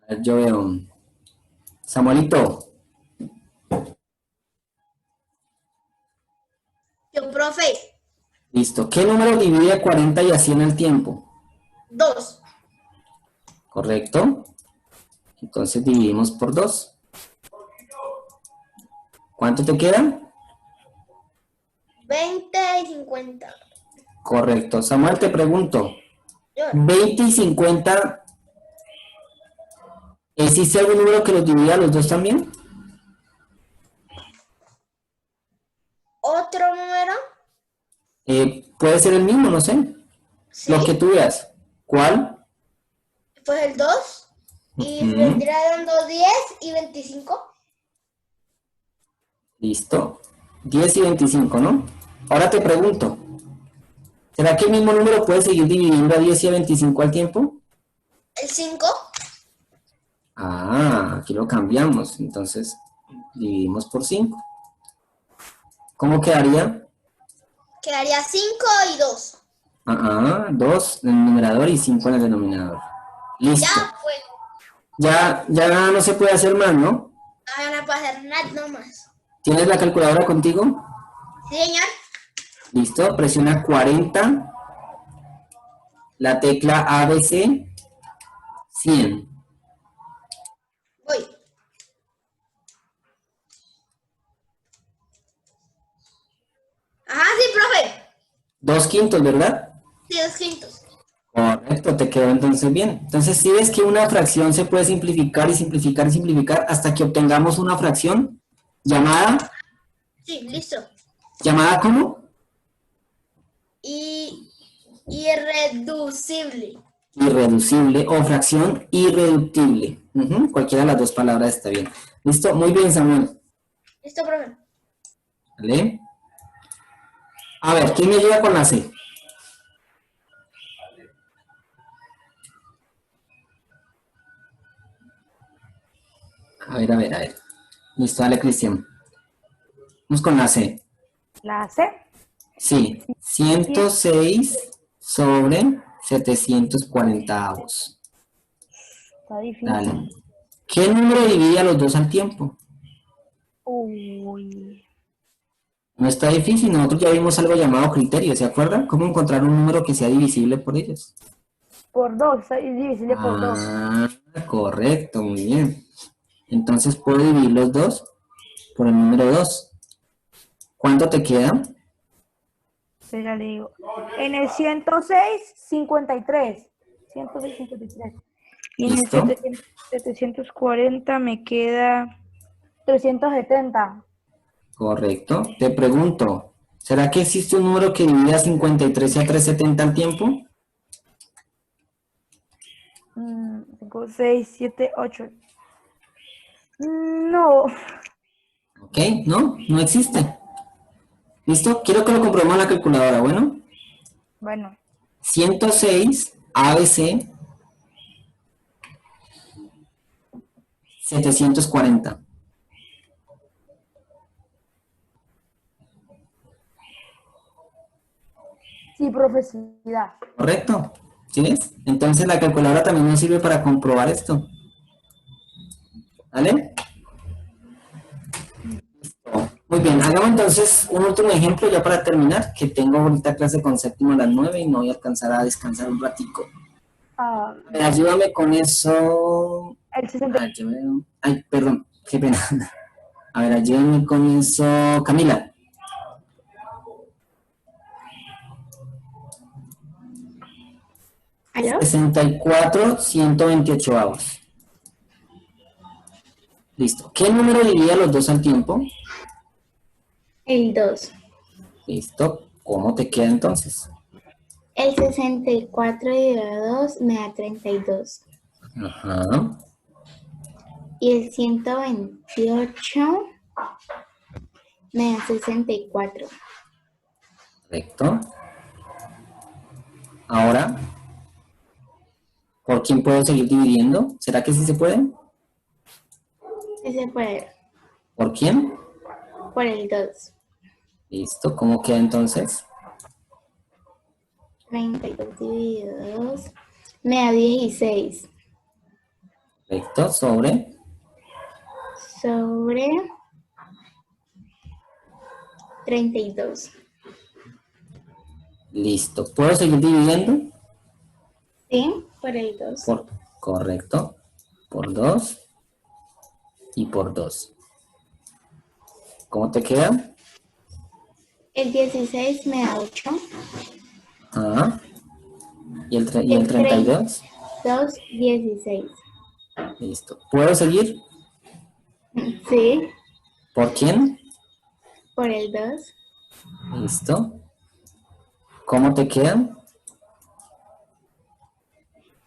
A ver, yo veo. Samuelito. Yo, profe. Listo. ¿Qué número divide a 40 y a 100 al tiempo? 2. ¿Correcto? Entonces dividimos por 2. ¿Cuánto te queda? 20 y 50. Correcto. Samuel, te pregunto. Yo, 20 y 50, ¿existe algún número que los divida a los dos también? ¿Otro número? Puede ser el mismo, no sé. Sí. Lo que tú veas. ¿Cuál? Pues el 2. Y Ujú. vendría dando 10 y 25. Listo. 10 y 25, ¿no? Ahora te pregunto. ¿Será que el mismo número puede seguir dividiendo a 10 y a 25 al tiempo? El 5. Ah, aquí lo cambiamos. Entonces, dividimos por 5. ¿Cómo quedaría? Quedaría 5 y 2. 2 en el numerador y 5 en el denominador. Listo. Ya, pues. Ya no se puede hacer más, ¿no? No puedo hacer nada nomás. ¿Tienes la calculadora contigo? Sí, señor. Listo. Presiona 40. La tecla ABC. 100. Voy. Ajá, sí, profe. 2/5, ¿verdad? Sí, 2/5. Correcto, te quedó entonces bien. Entonces, si ves que una fracción se puede simplificar y simplificar y simplificar hasta que obtengamos una fracción llamada, Sí, listo. ¿llamada cómo? Y irreducible. Irreducible o fracción irreductible. Cualquiera de las dos palabras está bien. ¿Listo? Muy bien, Samuel. Listo, profe. ¿Vale? A ver, ¿quién me ayuda con la C? A ver. Listo, dale, Cristian. Vamos con la C. La C. Sí, 106 sobre 740 avos. Está difícil. Dale. ¿Qué número divide a los dos al tiempo? Uy. No está difícil, nosotros ya vimos algo llamado criterio, ¿se acuerdan? ¿Cómo encontrar un número que sea divisible por ellos? Por 2, está divisible por 2. Ah, correcto, muy bien. Entonces puedo dividir los dos por el número 2. ¿Cuánto te queda? Ya le digo. En el 106, 53. 106, 53. Y en ¿Listo? el 740 me queda 370. Correcto. Te pregunto, ¿será que existe un número que divide a 53 y a 370 al tiempo? 5, 6, 7, 8. No. Ok, no existe. ¿Listo? Quiero que lo comprobemos en la calculadora, bueno. Bueno. 106 ABC 740. Sí, profesionalidad. ¿Correcto? ¿Sí ves? Entonces la calculadora también nos sirve para comprobar esto. ¿Vale? Listo. Muy bien, hagamos entonces un último ejemplo ya para terminar, que tengo ahorita clase con séptimo a las 9 y no voy a alcanzar a descansar un ratico. Ayúdame con eso. El 60. Ay, perdón, qué pena. A ver, ayúdame con eso, Camila. ¿Aló? 64, 128 Listo. ¿Qué número divide a los dos al tiempo? El 2. Listo. ¿Cómo te queda entonces? El 64 dividido a 2 me da 32. Ajá. Y el 128 me da 64. Correcto. Ahora, ¿por quién puedo seguir dividiendo? ¿Será que sí se puede? Sí se puede. ¿Por quién? Por el 2. Listo. ¿Cómo queda entonces? 32 dividido a 2 me da 16. Correcto. Sobre. Sobre 32. Listo. ¿Puedo seguir dividiendo? ¿Sí? Por el 2. Correcto. Por 2 y por 2. ¿Cómo te queda? El 16 me da 8. Ah. ¿Y el 32? 2, 16. Listo. ¿Puedo seguir? Sí, ¿Por quién? por el 2. Listo. ¿Cómo te queda?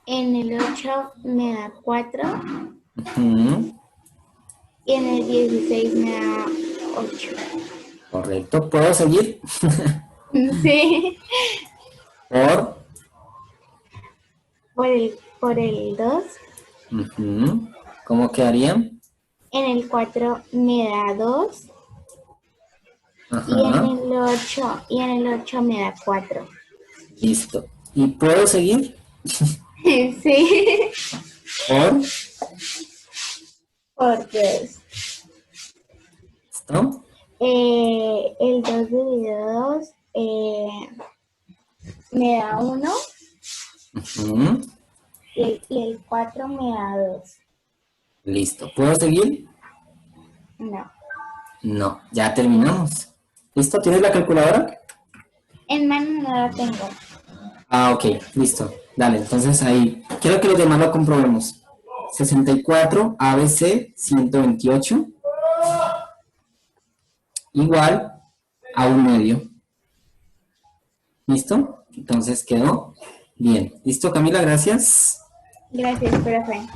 En el 8 me da 4. Ujú. Y en el 16 me da 8. Correcto. ¿Puedo seguir? Sí. Por. Por el 2. Ujú. ¿Cómo quedaría? En el 4 me da 2. Ajá. Y en el 8 me da 4. Listo. ¿Y puedo seguir? Sí. Por. Por 2. ¿Listo? El 2 dividido 2 me da 1. Ujú. Y el 4 me da 2. Listo. ¿Puedo seguir? No. No. Ya terminamos. ¿Listo? ¿Tienes la calculadora? En mano no la tengo. Ah, ok. Listo. Dale. Entonces ahí. Quiero que los demás lo comprobemos. 64 ABC 128 igual a 1/2. ¿Listo? Entonces quedó bien. ¿Listo, Camila? Gracias. Gracias, profe.